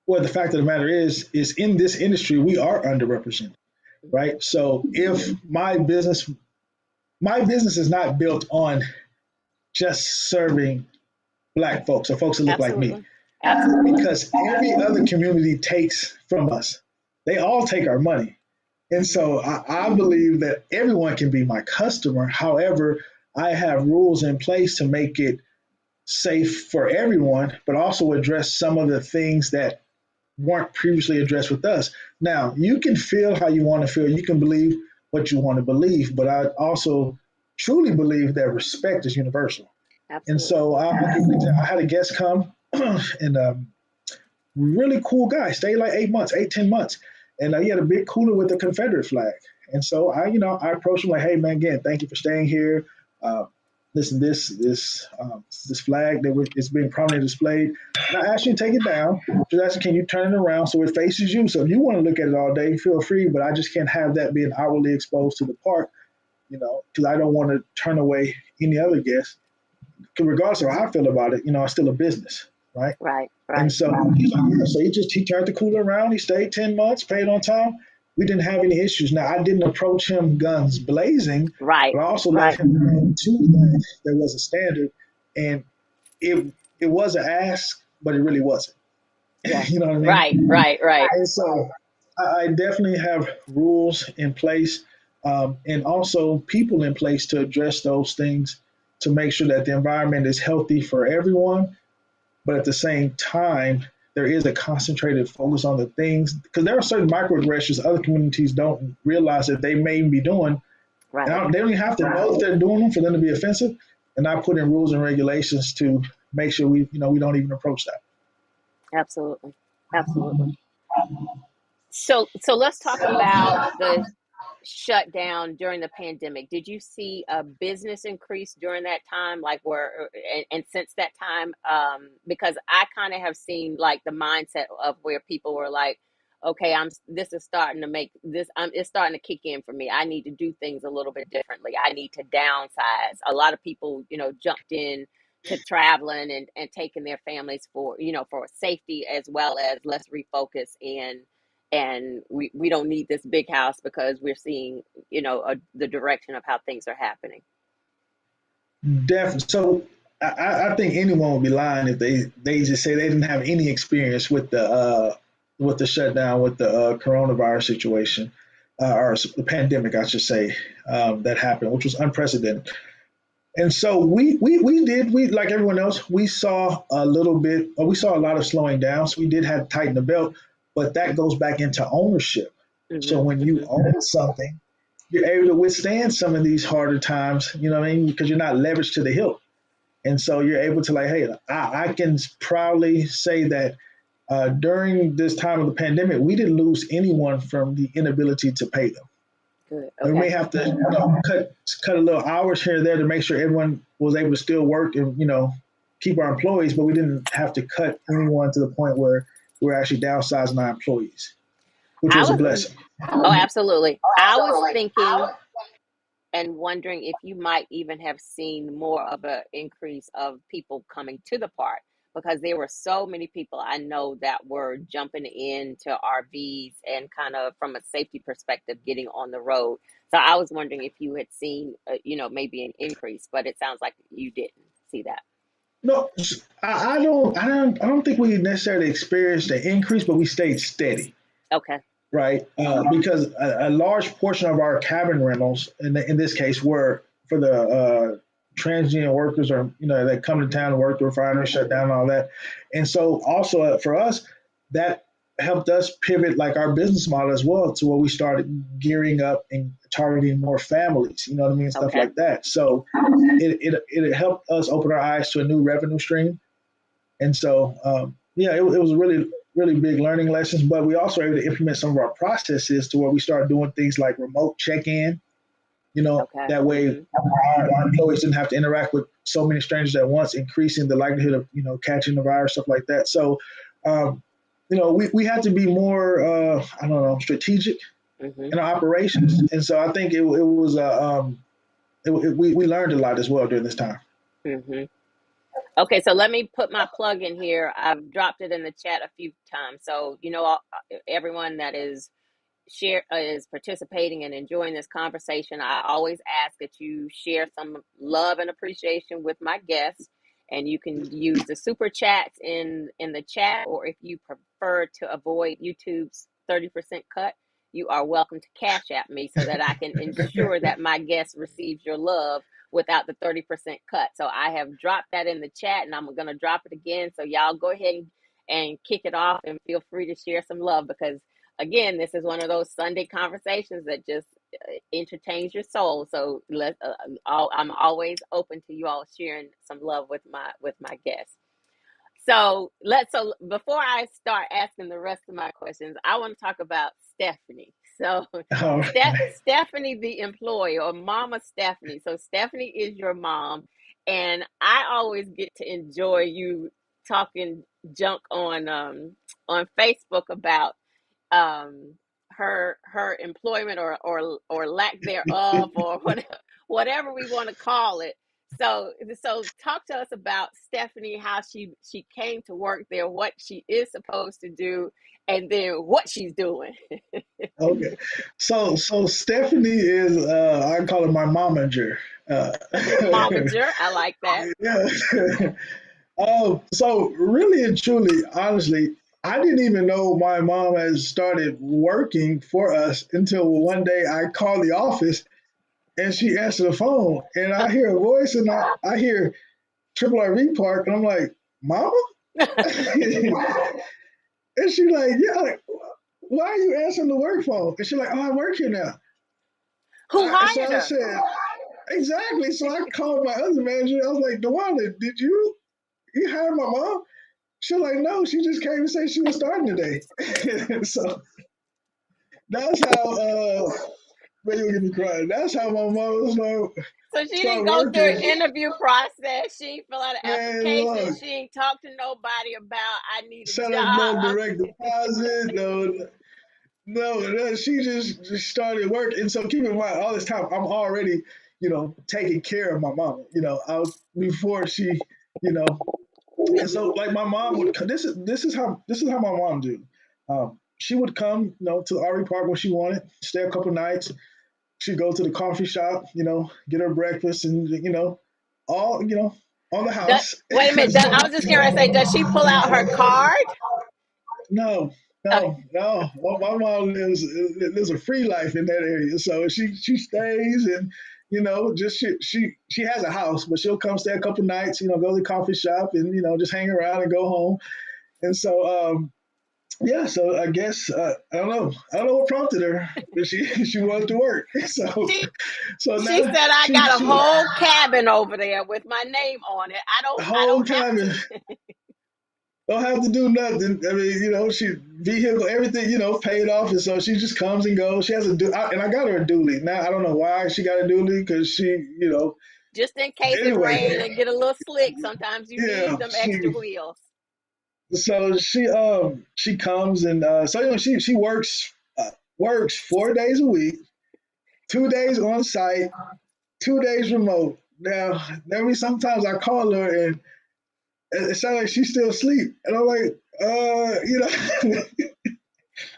where the fact of the matter is in this industry, we are underrepresented, right? So if my business is not built on just serving black folks or folks that look like me, absolutely, absolutely, because every other community takes from us. They all take our money. And so I believe that everyone can be my customer. However, I have rules in place to make it safe for everyone, but also address some of the things that weren't previously addressed with us. Now, you can feel how you want to feel, you can believe what you want to believe, but I also truly believe that respect is universal. And absolutely. so I had a guest come and really cool guy, stayed like 8 months, 10 months. And he had a big cooler with the Confederate flag. And so I approached him like, hey man, again, thank you for staying here. Uh, Listen, this flag it's being prominently displayed. And I asked you to take it down. Just asked, can you turn it around so it faces you? So if you want to look at it all day, feel free. But I just can't have that being outwardly exposed to the park, because I don't want to turn away any other guests. Regardless of how I feel about it, it's still a business, right? Right, And right, so he's like, yeah. So he turned the cooler around. He stayed 10 months, paid on time. We didn't have any issues. Now I didn't approach him guns blazing, right, but I also let right. him know too that there was a standard, and it was an ask, but it really wasn't. Yeah, You know what I mean? right, right, right. And so I definitely have rules in place, and also people in place to address those things to make sure that the environment is healthy for everyone, but at the same time, there is a concentrated focus on the things, because there are certain microaggressions other communities don't realize that they may be doing, Right. and they don't even have to know that they're doing them for them to be offensive. And I put in rules and regulations to make sure we don't even approach that. Absolutely. Absolutely. So let's talk about the shutdown during the pandemic. Did you see a business increase during that time, like where and since that time? Because I kind of have seen like the mindset of where people were like, okay, I'm this is starting to make this it's starting to kick in for me. I need to do things a little bit differently. I need to downsize. A lot of people, jumped in to traveling and taking their families for, for safety, as well as let's refocus and we don't need this big house because we're seeing, the direction of how things are happening. Definitely. So I think anyone would be lying if they just say they didn't have any experience with the shutdown, with the coronavirus situation, or the pandemic, I should say, that happened, which was unprecedented. And so we like everyone else, we saw a little bit, or we saw a lot of slowing down. So we did have to tighten the belt, but that goes back into ownership. So Hmm. when you Hmm. own something, you're able to withstand some of these harder times, you know what I mean? Because you're not leveraged to the hilt. And so you're able to like, hey, I can proudly say that during this time of the pandemic, we didn't lose anyone from the inability to pay them. Good. We may Okay. have to cut a little hours here and there to make sure everyone was able to still work and keep our employees, but we didn't have to cut anyone to the point where we're actually downsizing our employees, which I was a was, blessing. oh, absolutely. I was thinking and wondering if you might even have seen more of an increase of people coming to the park, because there were so many people I know that were jumping into RVs and kind of from a safety perspective getting on the road. So I was wondering if you had seen, maybe an increase, but it sounds like you didn't see that. No, I don't think we necessarily experienced an increase, but we stayed steady, Okay. right? Because a large portion of our cabin rentals, in this case, were for the transient workers, or that come to town to work, the refinery shut down and all that. And so also for us, that helped us pivot like our business model as well, to where we started gearing up and targeting more families, you know what I mean, stuff Okay. like that. So it helped us open our eyes to a new revenue stream. And so, yeah, it was a really, really big learning lessons. But we also were able to implement some of our processes to where we started doing things like remote check in. Okay. That way Hmm. our employees didn't have to interact with so many strangers at once, increasing the likelihood of catching the virus, stuff like that. So, um, we had to be more, I don't know, strategic Hmm. in our operations. And so I think it was we learned a lot as well during this time. Hmm. Okay, so let me put my plug in here. I've dropped it in the chat a few times. So, everyone that is participating and enjoying this conversation, I always ask that you share some love and appreciation with my guests. And you can use the super chats in the chat, or if you prefer to avoid YouTube's 30% cut, you are welcome to cash at me so that I can ensure that my guest receives your love without the 30% cut. So I have dropped that in the chat, and I'm going to drop it again. So y'all go ahead and kick it off and feel free to share some love, because again, this is one of those Sunday conversations that just entertains your soul. So I'm always open to you all sharing some love with my guests. So before I start asking the rest of my questions, I want to talk about Stephanie. So Oh, Stephanie, the employee, or Mama Stephanie. So Stephanie is your mom, and I always get to enjoy you talking junk on Facebook about um her employment, or lack thereof, or whatever we want to call it. So talk to us about Stephanie, how she came to work there, what she is supposed to do, and then what she's doing. okay. So Stephanie is I call her my momager. Uh, Momager, I like that. yeah. So really and truly, honestly, I didn't even know my mom has started working for us until one day I called the office and she answered the phone and I hear a voice and I hear TripL RV Park and I'm like, Mama? And she's like, yeah, like, why are you answering the work phone? And she's like, oh, I work here now. Who So hired I her? said, exactly. So I called my other manager. I was like, Dewanda, did you hire my mom? She was like, no, she just came and said she was starting today. So that's how man, you get me crying. That's how my mom was like So she didn't start go through an working. interview process. She didn't fill out an Man, application. look, She ain't talked to nobody about I need a set up no job. direct deposit, no, she just started work. And so keep in mind, all this time I'm already, taking care of my mom. Before she, you know, and so like my mom would. This is how my mom do. She would come, to the RV park when she wanted, stay a couple nights. She'd go to the coffee shop, get her breakfast, and all on the house. Wait a minute. So I was just going to say, does she pull out her card? no, Uh, no, no. My mom lives a free life in that area, so she stays and just she has a house, but she'll come stay a couple nights. Go to the coffee shop and just hang around and go home. And so yeah, so I guess I don't know what prompted her, but she wanted to work. So she so she now said I got a she whole cabin over there with my name on it. I whole don't have time to. don't have to do nothing. I mean, she vehicle everything, paid off, and so she just comes and goes. She has and I got her a dually. Now I don't know why she got a dually because Just in case it anyway, rain and get a little slick. Sometimes you yeah. need them extra wheels. So she comes and so she works 4 days a week, 2 days on site, 2 days remote. Now there be sometimes I call her and it sounds like she's still asleep, and I'm like, Ain't you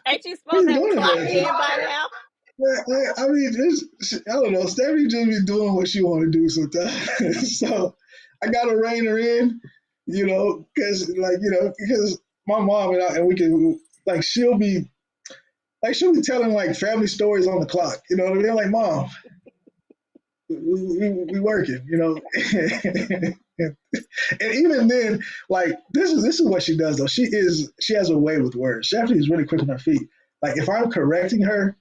what are supposed to you have doing clocked today? in by now? I mean, I don't know. Stephanie just be doing what she want to do sometimes. So I got to rein her in, because my mom and we can she'll be telling like family stories on the clock. You know what I mean? I'm like, mom, we working. And even then, like this is what she does though. She has a way with words. Stephanie is really quick on her feet. Like if I'm correcting her,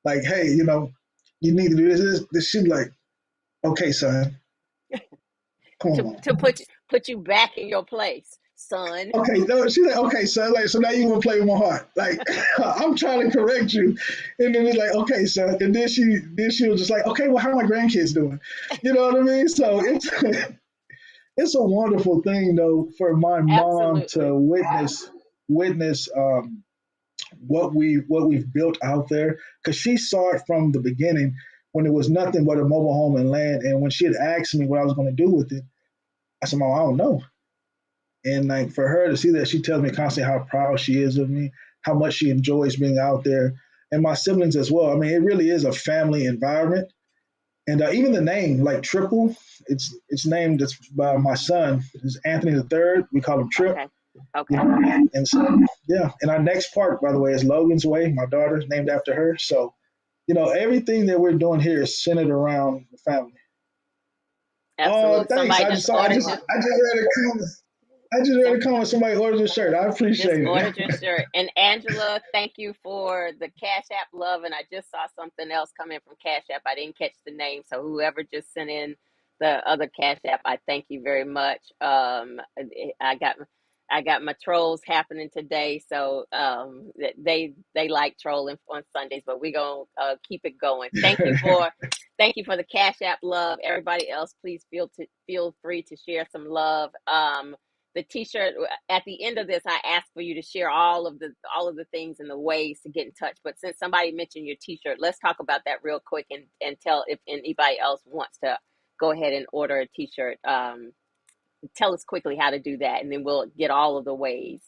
like, hey, you need to do this she'd be like, okay, son, come to on. to put you back in your place, son. Okay, no, she's like, okay, son, like, so now you want to play with my heart. Like, I'm trying to correct you. And then it's like, okay, son. And then she was just like, okay, well, how are my grandkids doing? You know what I mean? So it's a wonderful thing though for my mom to Absolutely. witness what we've built out there, because she saw it from the beginning when it was nothing but a mobile home and land. And when she had asked me what I was going to do with it, I said, Mom, I don't know. And like for her to see that, she tells me constantly how proud she is of me, how much she enjoys being out there, and my siblings as well. I mean, it really is a family environment. And even the name, like Triple, it's named by my son. It's Anthony the Third. We call him Tripp. Okay. Okay. And so yeah. And our next park, by the way, is Logan's Way. My daughter's named after her. So everything that we're doing here is centered around the family. Absolutely. Thanks. Somebody I just just saw. ordered your I just read a comment. I just read a some comment. Somebody ordered a shirt. I just appreciate ordered your it. shirt. And Angela, thank you for the Cash App love. And I just saw something else come in from Cash App. I didn't catch the name. So whoever just sent in the other Cash App, I thank you very much. I got I got my trolls happening today. So they like trolling on Sundays, but we're gonna keep it going. Thank you for the Cash App love. Everybody else, please feel free to share some love. The t-shirt at the end of this, I asked for you to share all of the things and the ways to get in touch. But since somebody mentioned your t-shirt, let's talk about that real quick and tell if anybody else wants to go ahead and order a t-shirt. Tell us quickly how to do that, and then we'll get all of the ways.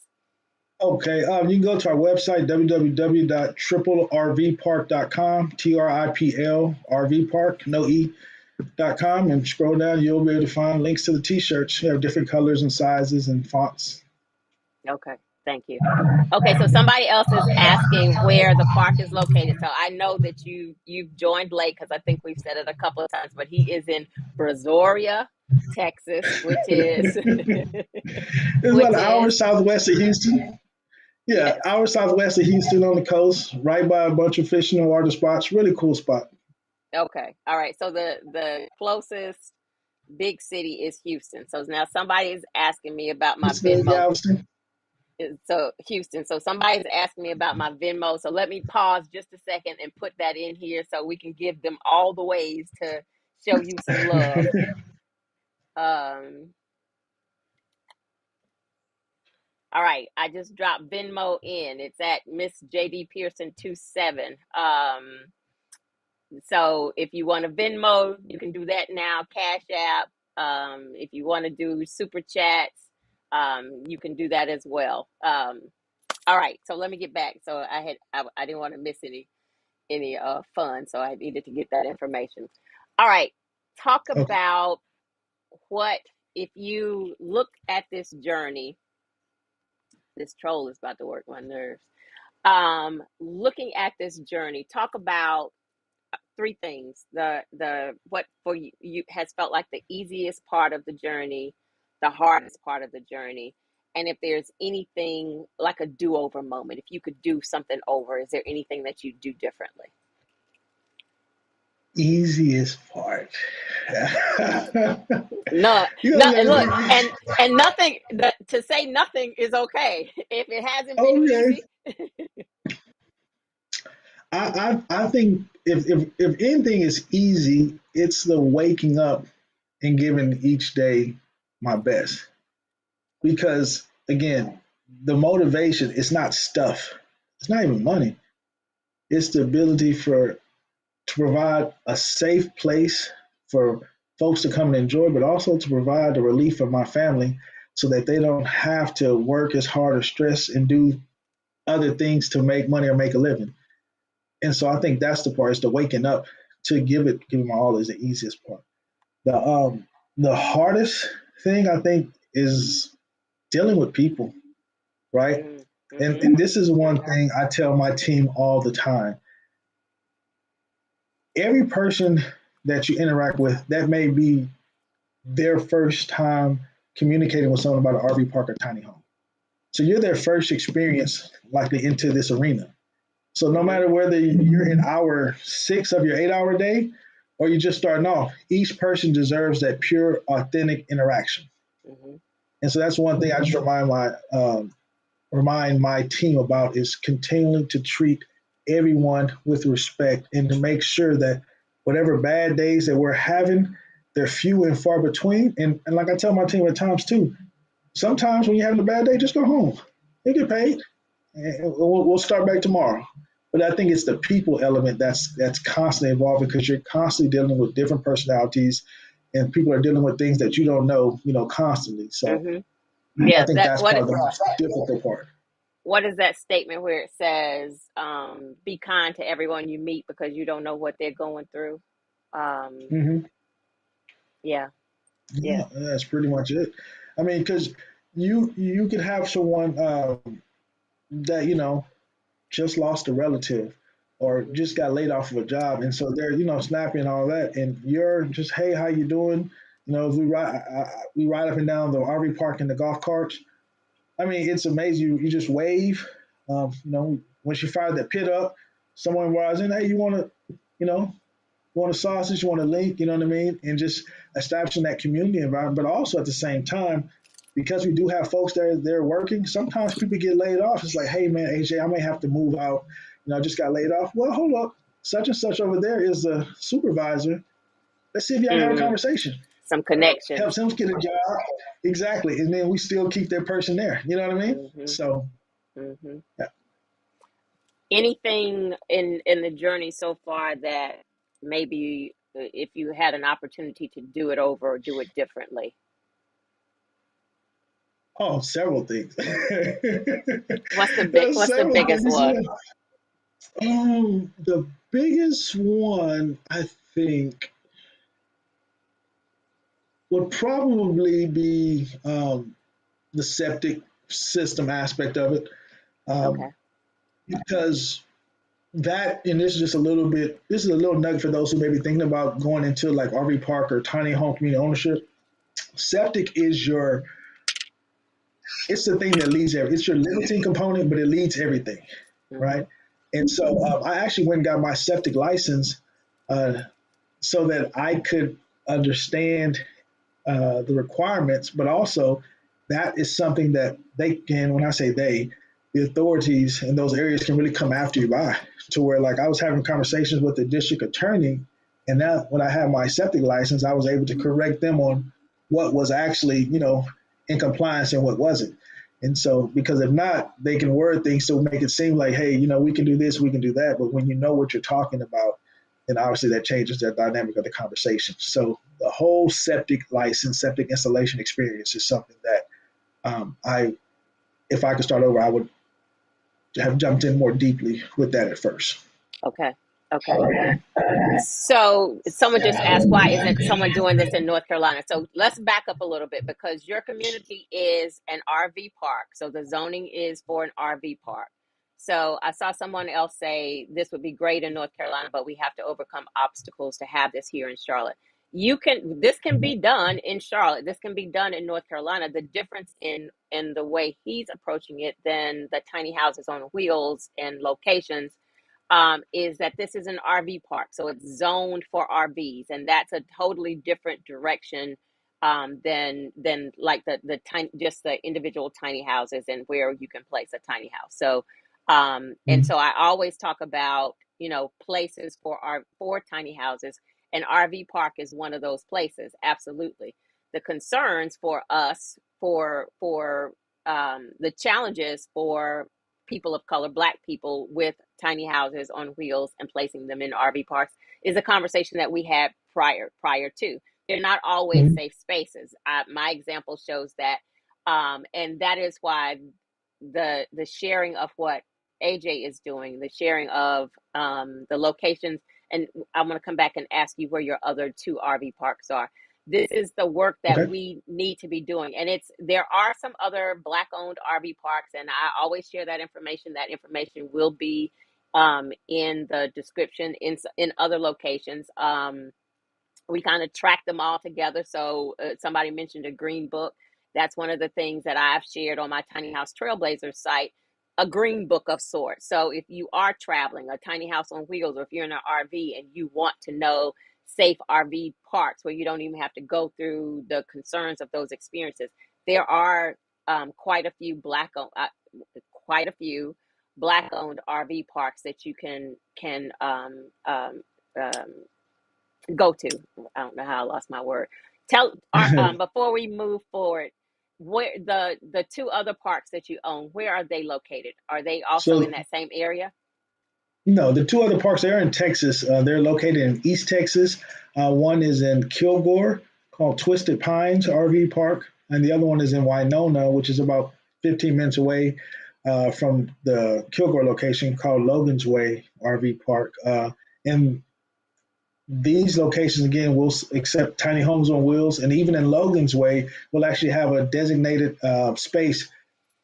Okay, you can go to our website, www.triplrvpark.com, TRIPL RV Park, no E.com, and scroll down. You'll be able to find links to the t-shirts. You have different colors and sizes and fonts. Okay, thank you. Okay, so somebody else is asking where the park is located. So I know that you've joined late because I think we've said it a couple of times, but he is in Brazoria, Texas, which is It's about which an hour is southwest of Houston. Yeah, yes. hour southwest of Houston on the coast, right by a bunch of fishing and water spots. Really cool spot. Okay. All right. So the closest big city is Houston. So now somebody is asking me about my Houston, Venmo. Galveston. So Houston. So somebody's asking me about my Venmo. So let me pause just a second and put that in here so we can give them all the ways to show you some love. Um, all right, I just dropped Venmo in. It's at Miss JD Pearson 27. So if you want to Venmo, you can do that now. Cash App. If you want to do super chats, you can do that as well. All right, so let me get back. So I didn't want to miss any fun, so I needed to get that information. All right, talk Okay. about what if you look at this journey. This troll is about to work my nerves. Looking at this journey, talk about three things. The what for you has felt like the easiest part of the journey, the hardest part of the journey, and if there's anything like a do-over moment, if you could do something over, is there anything that you do differently? Easiest part. No, You no, know, and look, like, and nothing to say nothing is okay if it hasn't been okay. easy. I think if anything is easy, it's the waking up and giving each day my best. Because again, the motivation is not stuff. It's not even money. It's the ability to provide a safe place for folks to come and enjoy, but also to provide the relief for my family so that they don't have to work as hard or stress and do other things to make money or make a living. And so I think that's the part, is the waking up to give it my all is the easiest part. The hardest thing I think is dealing with people, right? Mm-hmm. And this is one thing I tell my team all the time. Every person that you interact with, that may be their first time communicating with someone about an RV park or tiny home. So you're their first experience likely into this arena. So no Mm-hmm. matter whether you're in hour 6 of your 8 hour day or you're just starting off, each person deserves that pure, authentic interaction. Mm-hmm. And so that's one thing I just remind my team about, is continuing to treat everyone with respect and to make sure that whatever bad days that we're having, they're few and far between. And like I tell my team at times too, sometimes when you're having a bad day, just go home. You get paid, and we'll start back tomorrow. But I think it's the people element that's constantly evolving, because you're constantly dealing with different personalities, and people are dealing with things that you don't know, constantly. So Mm-hmm. I Yeah, think that that's probably the most difficult part. what is that statement where it says, be kind to everyone you meet because you don't know what they're going through? Um, Hmm. yeah, yeah. Yeah, that's pretty much it. I mean, because you could have someone that just lost a relative or Mm-hmm. just got laid off of a job, and so they're snappy and all that, and you're just, hey, how you doing? We ride up and down the RV park in the golf carts. I mean, it's amazing. You just wave. Once you fire that pit up, someone rides in. Hey, you want to, want a sausage, you want a link, you know what I mean? And just establishing that community environment. But also at the same time, because we do have folks there, they're working, sometimes people get laid off. It's like, hey, man, AJ, I may have to move out. I just got laid off. Well, hold up. Such and such over there is the supervisor. Let's see if y'all can have a Mm-hmm. conversation. Some connections. Helps him get a job. Exactly. And then we still keep that person there. You know what I mean? Mm-hmm. So, Mm-hmm. yeah. Anything in the journey so far that maybe if you had an opportunity to do it over or do it differently? Oh, several things. What's the Several biggest things. one? The biggest one, I think, would probably be the septic system aspect of it, um, Okay. because that, and this is just a little bit, this is a little nugget for those who may be thinking about going into like RV park or tiny home community ownership. Septic is it's the thing that leads it's your limiting component, but it leads everything, Mm-hmm. right? And so I actually went and got my septic license, uh, so that I could understand the requirements, but also that is something that they can, when I say they, the authorities in those areas can really come after you by, to where like I was having conversations with the district attorney, and now when I had my septic license, I was able to correct them on what was actually, in compliance and what wasn't. And so, because if not, they can word things to make it seem like, hey, we can do this, we can do that. But when you know what you're talking about, then obviously that changes the dynamic of the conversation. So the whole septic license, septic installation experience is something that if I could start over, I would have jumped in more deeply with that at first. Okay. Okay. So someone just asked, why isn't someone doing this in North Carolina? So let's back up a little bit, because your community is an RV park. So the zoning is for an RV park. So I saw someone else say this would be great in North Carolina, but we have to overcome obstacles to have this here in Charlotte. This can be done in Charlotte. This can be done in North Carolina. The difference in the way he's approaching it than the tiny houses on wheels and locations is that this is an RV park, so it's zoned for RVs, and that's a totally different direction than like the tiny, just the individual tiny houses and where you can place a tiny house. So and so I always talk about places for tiny houses, and RV park is one of those places. Absolutely. The concerns for us for the challenges for people of color, Black people with tiny houses on wheels and placing them in RV parks is a conversation that we had prior to. They're not always safe spaces. My example shows that, and that is why the sharing of what AJ is doing, the sharing of the locations, and I'm going to come back and ask you where your other 2 RV parks are. This is the work that we need to be doing. And there are some other Black owned RV parks, and I always share that information. That information will be in the description in other locations. We kind of track them all together. So somebody mentioned a green book. That's one of the things that I've shared on my Tiny House Trailblazer site, a green book of sorts. So if you are traveling, a tiny house on wheels, or if you're in an RV and you want to know safe RV parks where you don't even have to go through the concerns of those experiences, there are quite a few Black owned RV parks that you can go to. I don't know how I lost my word. Before we move forward, where the 2 other parks that you own, where are they located? Are they also in that same area? No, the 2 other parks, they're in Texas. They're located in East Texas. One is in Kilgore, called Twisted Pines RV Park, and the other one is in Winona, which is about 15 minutes away from the Kilgore location, called Logan's Way RV Park. And these locations, again, will accept tiny homes on wheels, and even in Logan's Way, we'll actually have a designated space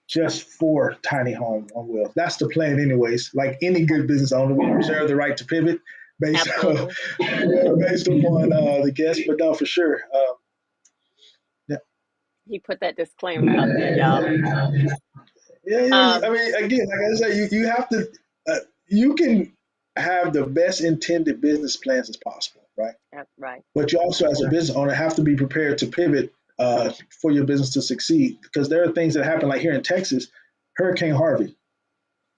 just for tiny home on wheels. That's the plan, anyways. Like any good business owner, we reserve the right to pivot based upon the guest, but no, for sure. Yeah. He put that disclaimer out there, y'all. Yeah. I mean, again, like I said, you have to. You can have the best intended business plans as possible, right? That's right. But you also, as a business owner, have to be prepared to pivot for your business to succeed, because there are things that happen, like here in Texas, Hurricane Harvey.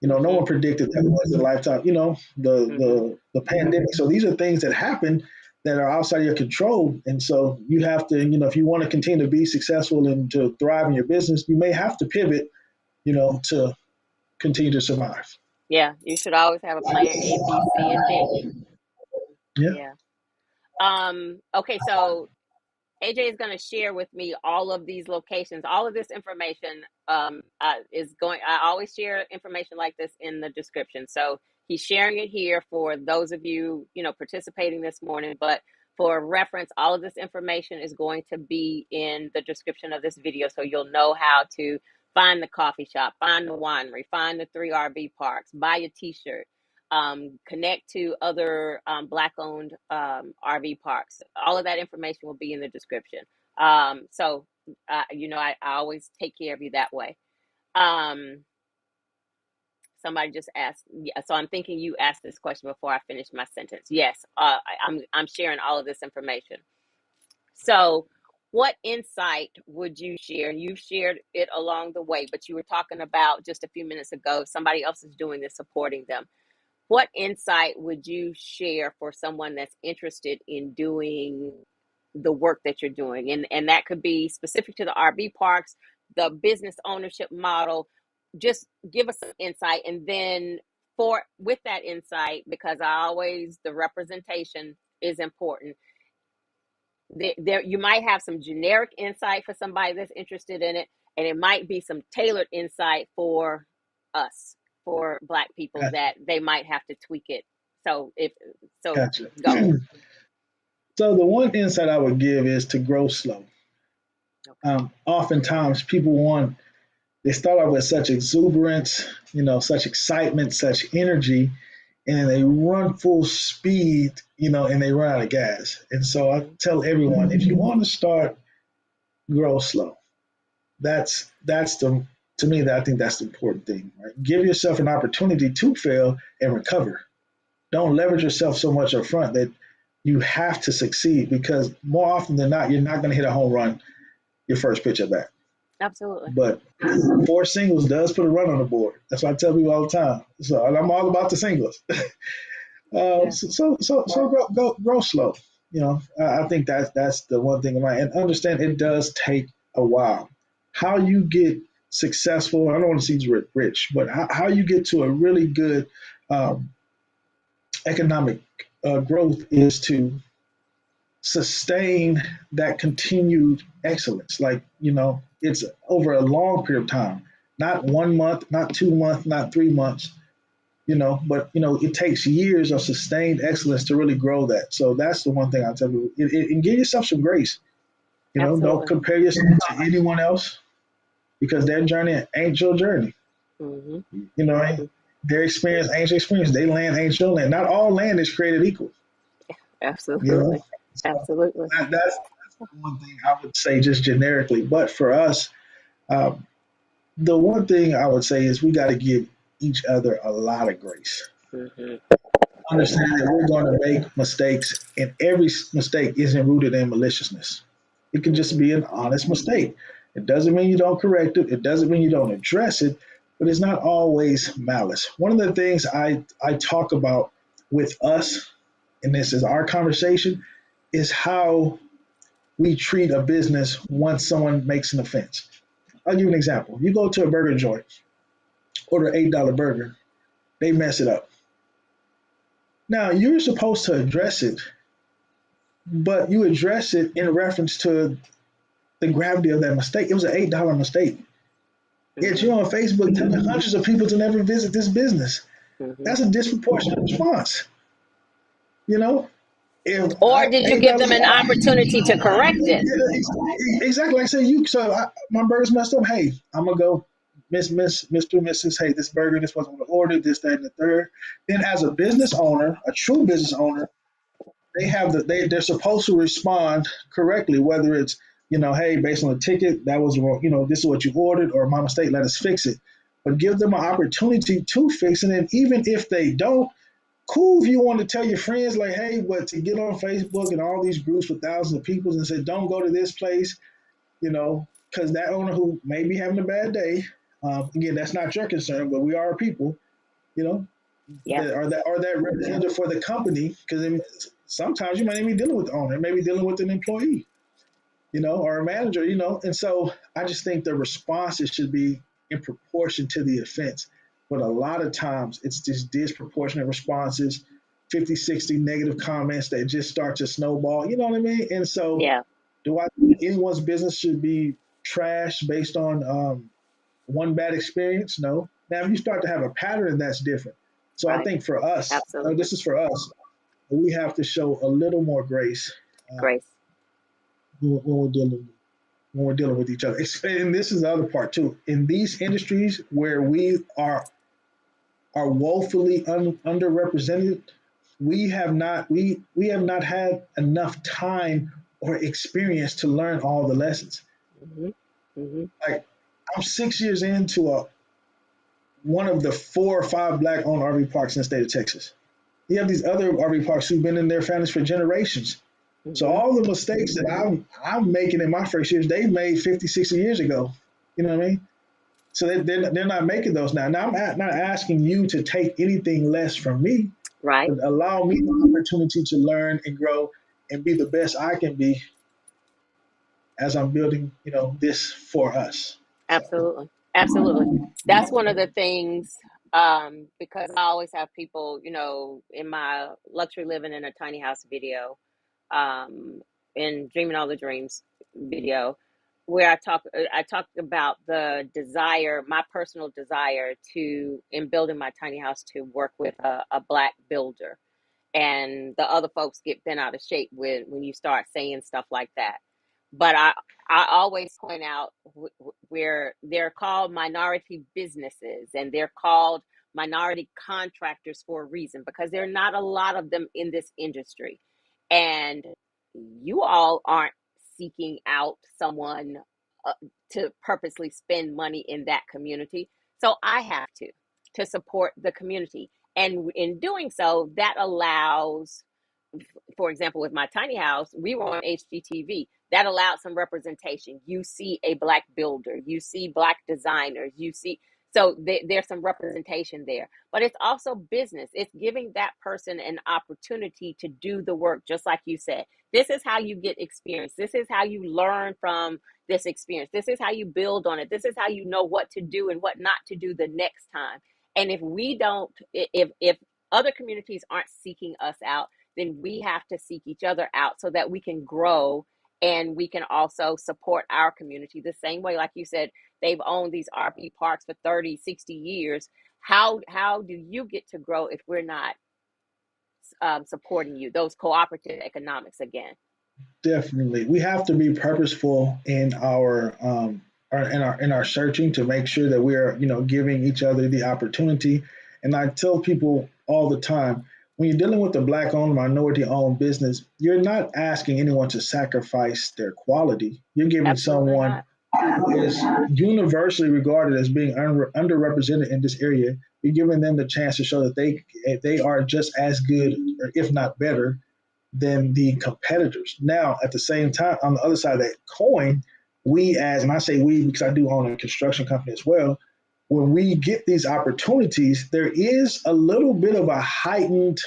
No one predicted that was a lifetime. The pandemic. So these are things that happen that are outside your control, and so you have to, if you want to continue to be successful and to thrive in your business, you may have to pivot, to continue to survive. Yeah, you should always have a plan A, B, C, and D. Yeah. Okay, so AJ is going to share with me all of these locations, all of this information I always share information like this in the description. So he's sharing it here for those of you, participating this morning, but for reference, all of this information is going to be in the description of this video. So you'll know how to find the coffee shop, find the winery, find the 3 RV parks, buy a t-shirt, connect to other Black-owned RV parks. All of that information will be in the description. So, I always take care of you that way. Somebody just asked, so I'm thinking you asked this question before I finished my sentence. Yes, I'm sharing all of this information. So what insight would you share? And you've shared it along the way, but you were talking about just a few minutes ago, somebody else is doing this, supporting them. What insight would you share for someone that's interested in doing the work that you're doing? And that could be specific to the RV parks, the business ownership model. Just give us some insight. And then with that insight, because the representation is important. There you might have some generic insight for somebody that's interested in it, and it might be some tailored insight for us, for Black people, Gotcha. that they might have to tweak it. So Gotcha. go. So the one insight I would give is to grow slow. Okay. Oftentimes they start off with such exuberance, such excitement, such energy, and they run full speed, and they run out of gas. And so I tell everyone, if you want to start, grow slow. To me, I think that's the important thing, right? Give yourself an opportunity to fail and recover. Don't leverage yourself so much up front that you have to succeed, because more often than not, you're not going to hit a home run your first pitch at bat. Absolutely. But 4 singles does put a run on the board. That's what I tell people all the time. So I'm all about the singles. Yeah. So grow slow. I think that's the one thing. And understand it does take a while. How you get successful, I don't want to see you rich, but how you get to a really good economic growth is to sustain that continued excellence. It's over a long period of time, not 1 month, not 2 months, not 3 months, but it takes years of sustained excellence to really grow that. So that's the one thing I tell people, and give yourself some grace. Absolutely. Don't compare yourself to anyone else, because their journey ain't your journey. Mm-hmm. Their experience ain't your experience. They land ain't your land. Not all land is created equal. Absolutely. So Absolutely. that's one thing I would say just generically. But for us, um, the one thing I would say is we got to give each other a lot of grace. Mm-hmm. Understand that we're going to make mistakes, and every mistake isn't rooted in maliciousness. It can just be an honest mistake. It doesn't mean you don't correct it. It doesn't mean you don't address it, but it's not always malice. One of the things I talk about with us, and this is our conversation, is how we treat a business once someone makes an offense. I'll give you an example. You go to a burger joint, order an $8 burger, they mess it up. Now, you're supposed to address it, but you address it in reference to the gravity of that mistake. It was an $8 mistake. Yet you're on Facebook telling hundreds of people to never visit this business. Mm-hmm. That's a disproportionate response. If Or did you give them an opportunity to correct it? Exactly, like I said, my burger's messed up. Hey, I'm gonna go, Mr. Mrs. Hey, this burger, this wasn't what I ordered, this, that, and the third. Then, as a business owner, a true business owner, they're supposed to respond correctly, whether it's hey, based on the ticket, that was wrong. This is what you ordered, or my mistake. Let us fix it. But give them an opportunity to fix it, and even if they don't, cool if you want to tell your friends, like, hey, but to get on Facebook and all these groups with thousands of people and say, don't go to this place, because that owner who may be having a bad day, again, that's not your concern, but we are people, Yeah. that representative for the company, because sometimes you might even be dealing with the owner, maybe dealing with an employee, or a manager, and so I just think the responses should be in proportion to the offense. But a lot of times it's just disproportionate responses, 50, 60 negative comments that just start to snowball. You know what I mean? And so, Yeah. do I think anyone's business should be trashed based on one bad experience? No. Now, if you start to have a pattern, that's different. So I Right. think for us, Absolutely. this is for us, we have to show a little more grace Grace. when we're dealing with each other. And this is the other part too. In these industries where we are woefully underrepresented, we have not had enough time or experience to learn all the lessons. Mm-hmm. Mm-hmm. Like, I'm 6 years into one of the 4 or 5 black owned RV parks in the state of Texas. You have these other RV parks who've been in their families for generations. So Hmm. all the mistakes that I'm making in my first years, they made 50, 60 years ago. You know what I mean? So they're not making those now. Now not asking you to take anything less from me, Right. but allow me the opportunity to learn and grow and be the best I can be as I'm building, this for us. So Absolutely. Absolutely. That's one of the things, because I always have people, in my luxury living in a tiny house video, um, in Dreaming All the Dreams video, where I talked about the desire, my personal desire in building my tiny house, to work with a black builder. And the other folks get bent out of shape when you start saying stuff like that. But I always point out where they're called minority businesses and they're called minority contractors for a reason, because there are not a lot of them in this industry. And you all aren't seeking out someone uh, to purposely spend money in that community. So I have to support the community. And in doing so, that allows, for example, with my tiny house, we were on HGTV. That allowed some representation. You see a black builder, you see black designers, so there's some representation there. But it's also business. It's giving that person an opportunity to do the work, just like you said. This is how you get experience. This is how you learn from this experience. This is how you build on it. This is how you know what to do and what not to do the next time. And if we don't, if other communities aren't seeking us out, then we have to seek each other out so that we can grow and we can also support our community the same way. Like you said, they've owned these RV parks for 30, 60 years. How do you get to grow if we're not supporting you? Those cooperative economics again. definitely, we have to be purposeful in our searching to make sure that we're giving each other the opportunity. And I tell people all the time, when you're dealing with a black owned, minority owned business, you're not asking anyone to sacrifice their quality. You're giving Absolutely someone not. who is universally regarded as being underrepresented in this area. You're giving them the chance to show that they are just as good, or if not better, than the competitors. Now, at the same time, on the other side of that coin, and I say we because I do own a construction company as well, when we get these opportunities, there is a little bit of a heightened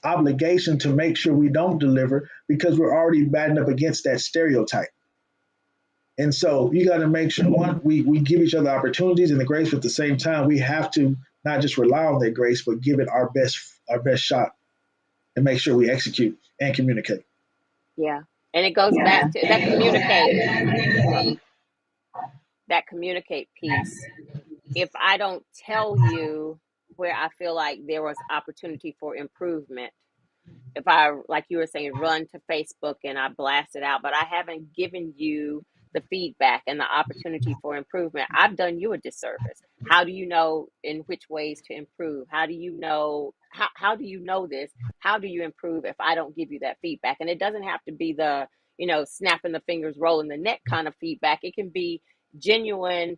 obligation to make sure we don't deliver because we're already batting up against that stereotype. And so you got to make sure, one, we give each other opportunities and the grace, but at the same time, we have to not just rely on that grace, but give it our best shot and make sure we execute and communicate. Yeah. And it goes back to that communicate piece. If I don't tell you where I feel like there was opportunity for improvement, if I, like you were saying, run to Facebook and I blast it out, but I haven't given you the feedback and the opportunity for improvement, I've done you a disservice. How do you know in which ways to improve? How do you know this? How do you improve if I don't give you that feedback? And it doesn't have to be the, snapping the fingers, rolling the neck kind of feedback. It can be genuine.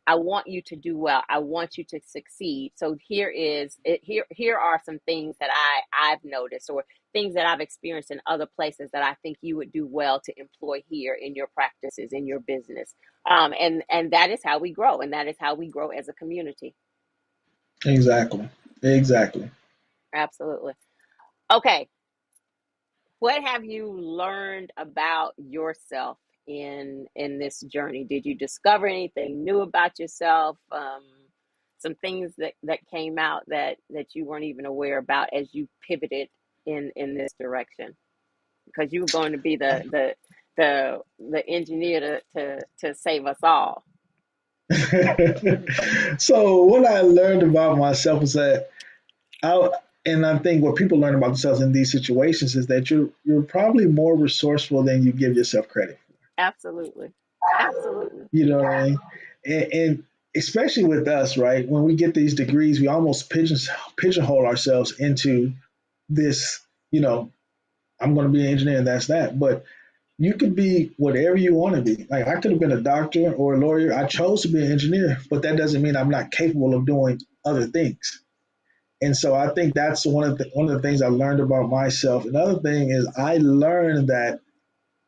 I want you to do well. I want you to succeed. So here are some things that I've noticed, or things that I've experienced in other places that I think you would do well to employ here in your practices, in your business. And that is how we grow, and that is how we grow as a community. Exactly. Exactly. Absolutely. Okay. What have you learned about yourself in this journey? Did you discover anything new about yourself? Some things that came out that you weren't even aware about as you pivoted in this direction, because you were going to be the engineer to save us all. So what I learned about myself is that I and I think what people learn about themselves in these situations is that you're probably more resourceful than you give yourself credit. Absolutely. Absolutely. You know what I mean? And especially with us, right? When we get these degrees, we almost pigeonhole ourselves into this. You know, I'm going to be an engineer, and that's that. But you could be whatever you want to be. Like I could have been a doctor or a lawyer. I chose to be an engineer, but that doesn't mean I'm not capable of doing other things. And so I think that's one of the things I learned about myself. Another thing is I learned that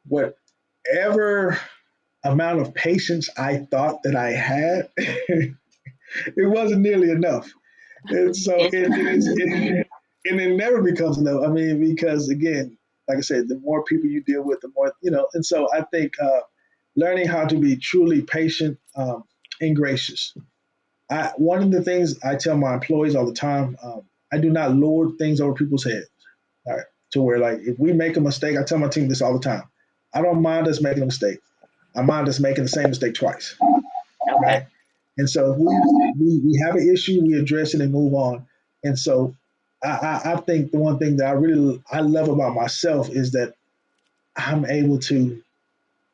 whatever amount of patience I thought that I had, it wasn't nearly enough. And so and it never becomes enough. I mean, because again, like I said, the more people you deal with, the more, and so I think learning how to be truly patient and gracious. One of the things I tell my employees all the time, I do not lord things over people's heads. All right. To where, like, if we make a mistake, I tell my team this all the time. I don't mind us making a mistake. I mind us making the same mistake twice. Okay. Right. And so if we have an issue, we address it and move on. And so I think the one thing that I love about myself is that I'm able to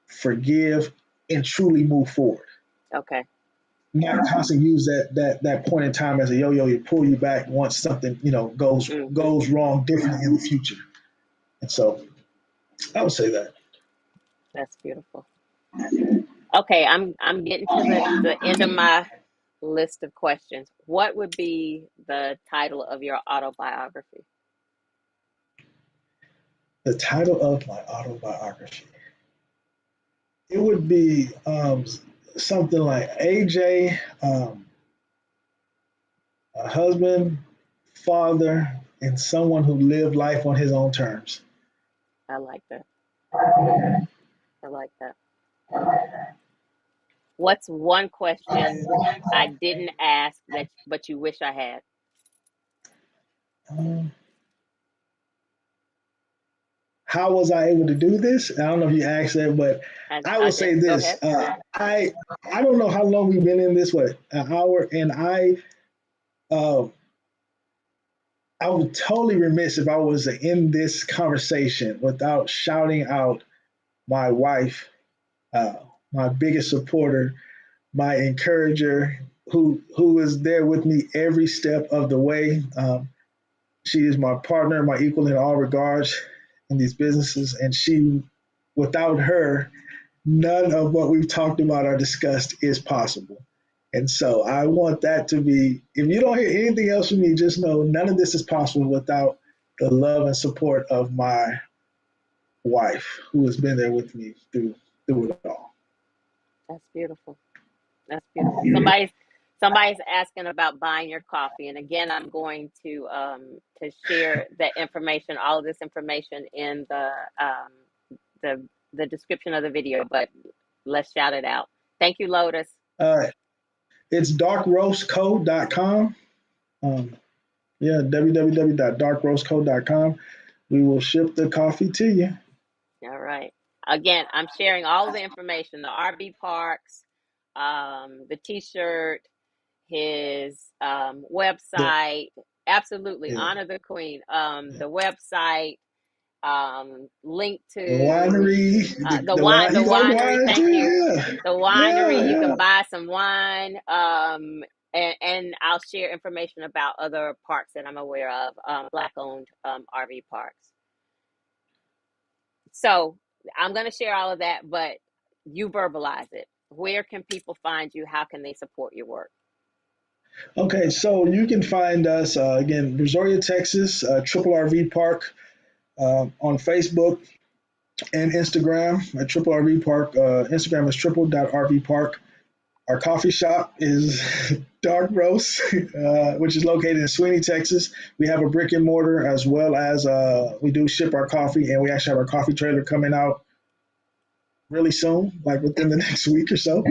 forgive and truly move forward. Okay. Not constantly use that point in time as a yo-yo to pull you back once something goes Mm-hmm. goes wrong differently in the future. And so I would say that. That's beautiful. Okay, I'm getting to the end of my list of questions. What would be the title of your autobiography? The title of my autobiography, it would be something like AJ, a husband, father, and someone who lived life on his own terms. I like that. I like that. What's one question I didn't ask but you wish I had? Um, how was I able to do this? I don't know if you asked that, but I I will say did. Go this: ahead. I don't know how long we've been in this, what, an hour, and uh, I would totally remiss if I was in this conversation without shouting out my wife, uh, my biggest supporter, my encourager, who is there with me every step of the way. She is my partner, my equal in all regards in these businesses, and without her, none of what we've talked about or discussed is possible. And so I want that to be, if you don't hear anything else from me, just know none of this is possible without the love and support of my wife, who has been there with me through it all. That's beautiful. That's beautiful. Somebody's asking about buying your coffee, and again, I'm going to share that information, all of this information in the the description of the video. But let's shout it out. Thank you, Lotus. Uh, it's darkroastco.com. Um, yeah, www.darkroastco.com. We will ship the coffee to you. All right. Again, I'm sharing all of the information: the RV parks, the T-shirt, his The, website. Absolutely, yeah, honor the queen. The website, link the to winery, the wine. the You like winery. wine Thank too? you. Yeah, The winery. yeah, You yeah. can buy some wine. And I'll share information about other parks that I'm aware of, Black-owned RV parks. So I'm going to share all of that, but you verbalize it. Where can people find you? How can they support your work? Okay, so you can find us again, Brazoria, Texas, TripL RV Park on Facebook and Instagram at TripL RV Park. Instagram is triple.rv park. Our coffee shop is Dark Roast, which is located in Sweeney, Texas. We have a brick and mortar as well as we do ship our coffee, and we actually have our coffee trailer coming out really soon, like within the next week or so.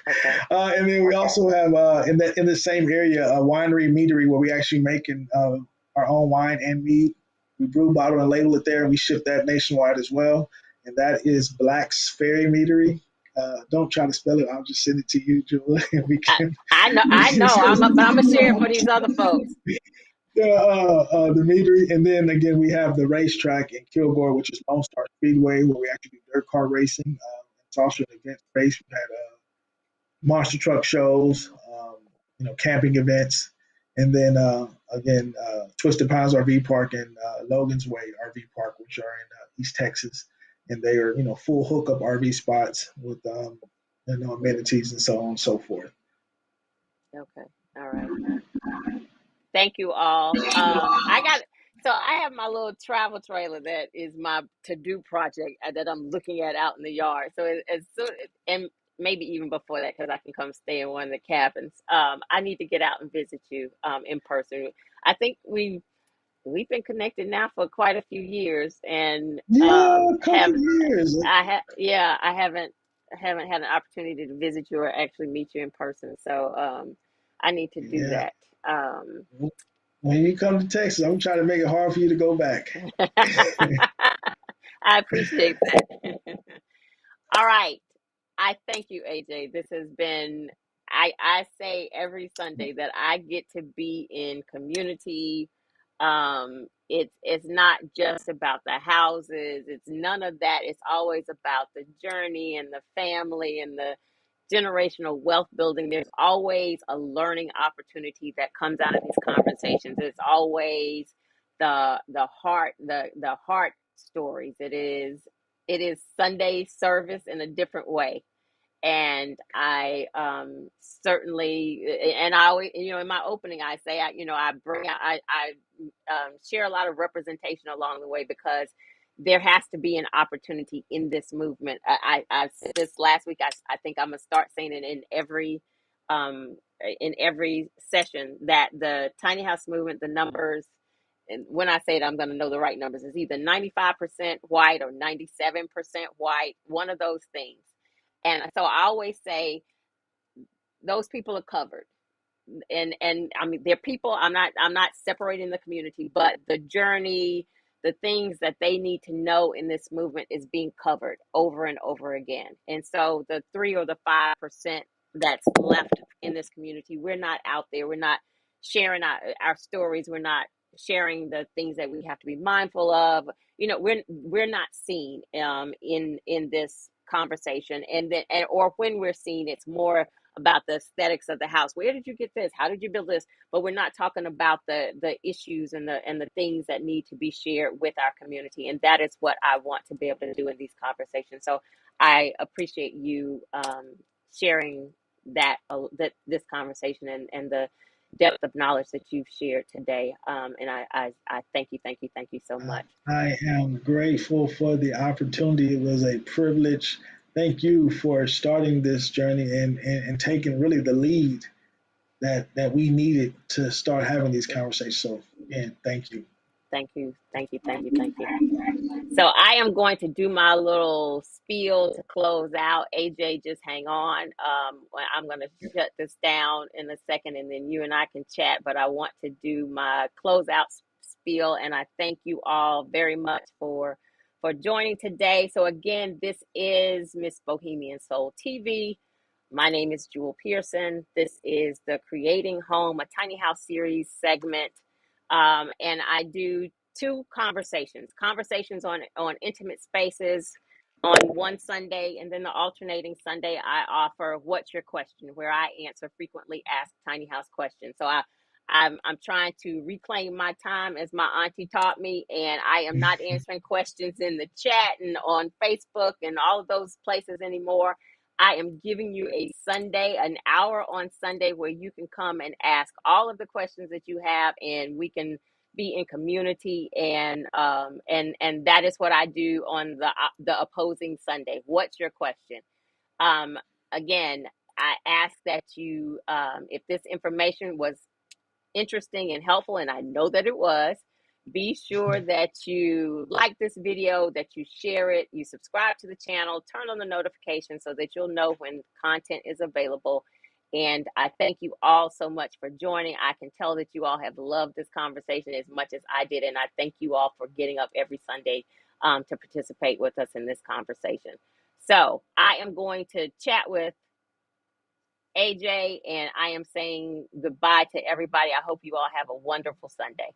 Okay. And then we also have in the same area a winery meadery where we actually make our own wine and mead. We brew, bottle, and label it there, and we ship that nationwide as well. And that is Black's Ferry Meadery. Don't try to spell it. I'll just send it to you, Jewel, and we I, can. I know, We can but I'm gonna share it for these other folks. the meadery, and then again we have the racetrack in Kilgore, which is Lone Star Speedway, where we actually do dirt car racing. It's also an event space. We had monster truck shows, camping events, and then again, Twisted Pines RV Park and Logan's Way RV Park, which are in East Texas, and they are full hookup RV spots with amenities and so on and so forth. Okay. All right. Thank you all. So I have my little travel trailer that is my to-do project that I'm looking at out in the yard. So as soon, and maybe even before that, because I can come stay in one of the cabins. I need to get out and visit you in person. I think we've been connected now for quite a few years, and Yeah, a couple have of years. I haven't had an opportunity to visit you or actually meet you in person. So I need to do Yeah. that. Um, When you come to Texas, I'm trying to make it hard for you to go back. I appreciate that. All right. I thank you, AJ. This has been, I say every Sunday that I get to be in community. It's not just about the houses. It's none of that. It's always about the journey and the family and the generational wealth building. There's always a learning opportunity that comes out of these conversations. It's always the heart stories. It is Sunday service in a different way. And I certainly, and I always, in my opening, I say, I bring out, I share a lot of representation along the way, because there has to be an opportunity in this movement. I said this last week. I think I'm gonna start saying it um, in every session, that the tiny house movement, the numbers, and when I say it, I'm going to know the right numbers. It's either 95% white or 97% white, one of those things. And so I always say those people are covered. And I mean, they're people. I'm not separating the community, but the journey, the things that they need to know in this movement is being covered over and over again. And so the 3 or the 5% that's left in this community, we're not out there. We're not sharing our stories. We're not sharing the things that we have to be mindful of. We're not seen in this conversation, or when we're seen, it's more about the aesthetics of the house. Where did you get this? How did you build this? But we're not talking about the issues and the things that need to be shared with our community. And that is what I want to be able to do in these conversations. So I appreciate you sharing that this conversation, and the depth of knowledge that you've shared today. And I thank you so much. I am grateful for the opportunity. It was a privilege. Thank you for starting this journey and taking really the lead that we needed to start having these conversations. So, again, thank you. Thank you. So I am going to do my little spiel to close out. AJ, just hang on. I'm going to shut this down in a second, and then you and I can chat. But I want to do my closeout spiel, and I thank you all very much for joining today. So again, this is Miss Bohemian Soul TV. My name is Jewel Pearson. This is the Creating Home, a Tiny House series segment. And I do two conversations on intimate spaces on one Sunday, and then the alternating Sunday I offer What's Your Question, where I answer frequently asked tiny house questions. So I'm trying to reclaim my time, as my auntie taught me, and I am not answering questions in the chat and on Facebook and all of those places anymore. I am giving you a Sunday, an hour on Sunday, where you can come and ask all of the questions that you have, and we can be in community. And that is what I do on the opposing Sunday. What's your question? Um, Again, I ask that you, if this information was interesting and helpful, and I know that it was, be sure that you like this video, that you share it, you subscribe to the channel, turn on the notifications so that you'll know when content is available. And I thank you all so much for joining. I can tell that you all have loved this conversation as much as I did, and I thank you all for getting up every Sunday to participate with us in this conversation. So I am going to chat with AJ, and I am saying goodbye to everybody. I hope you all have a wonderful Sunday.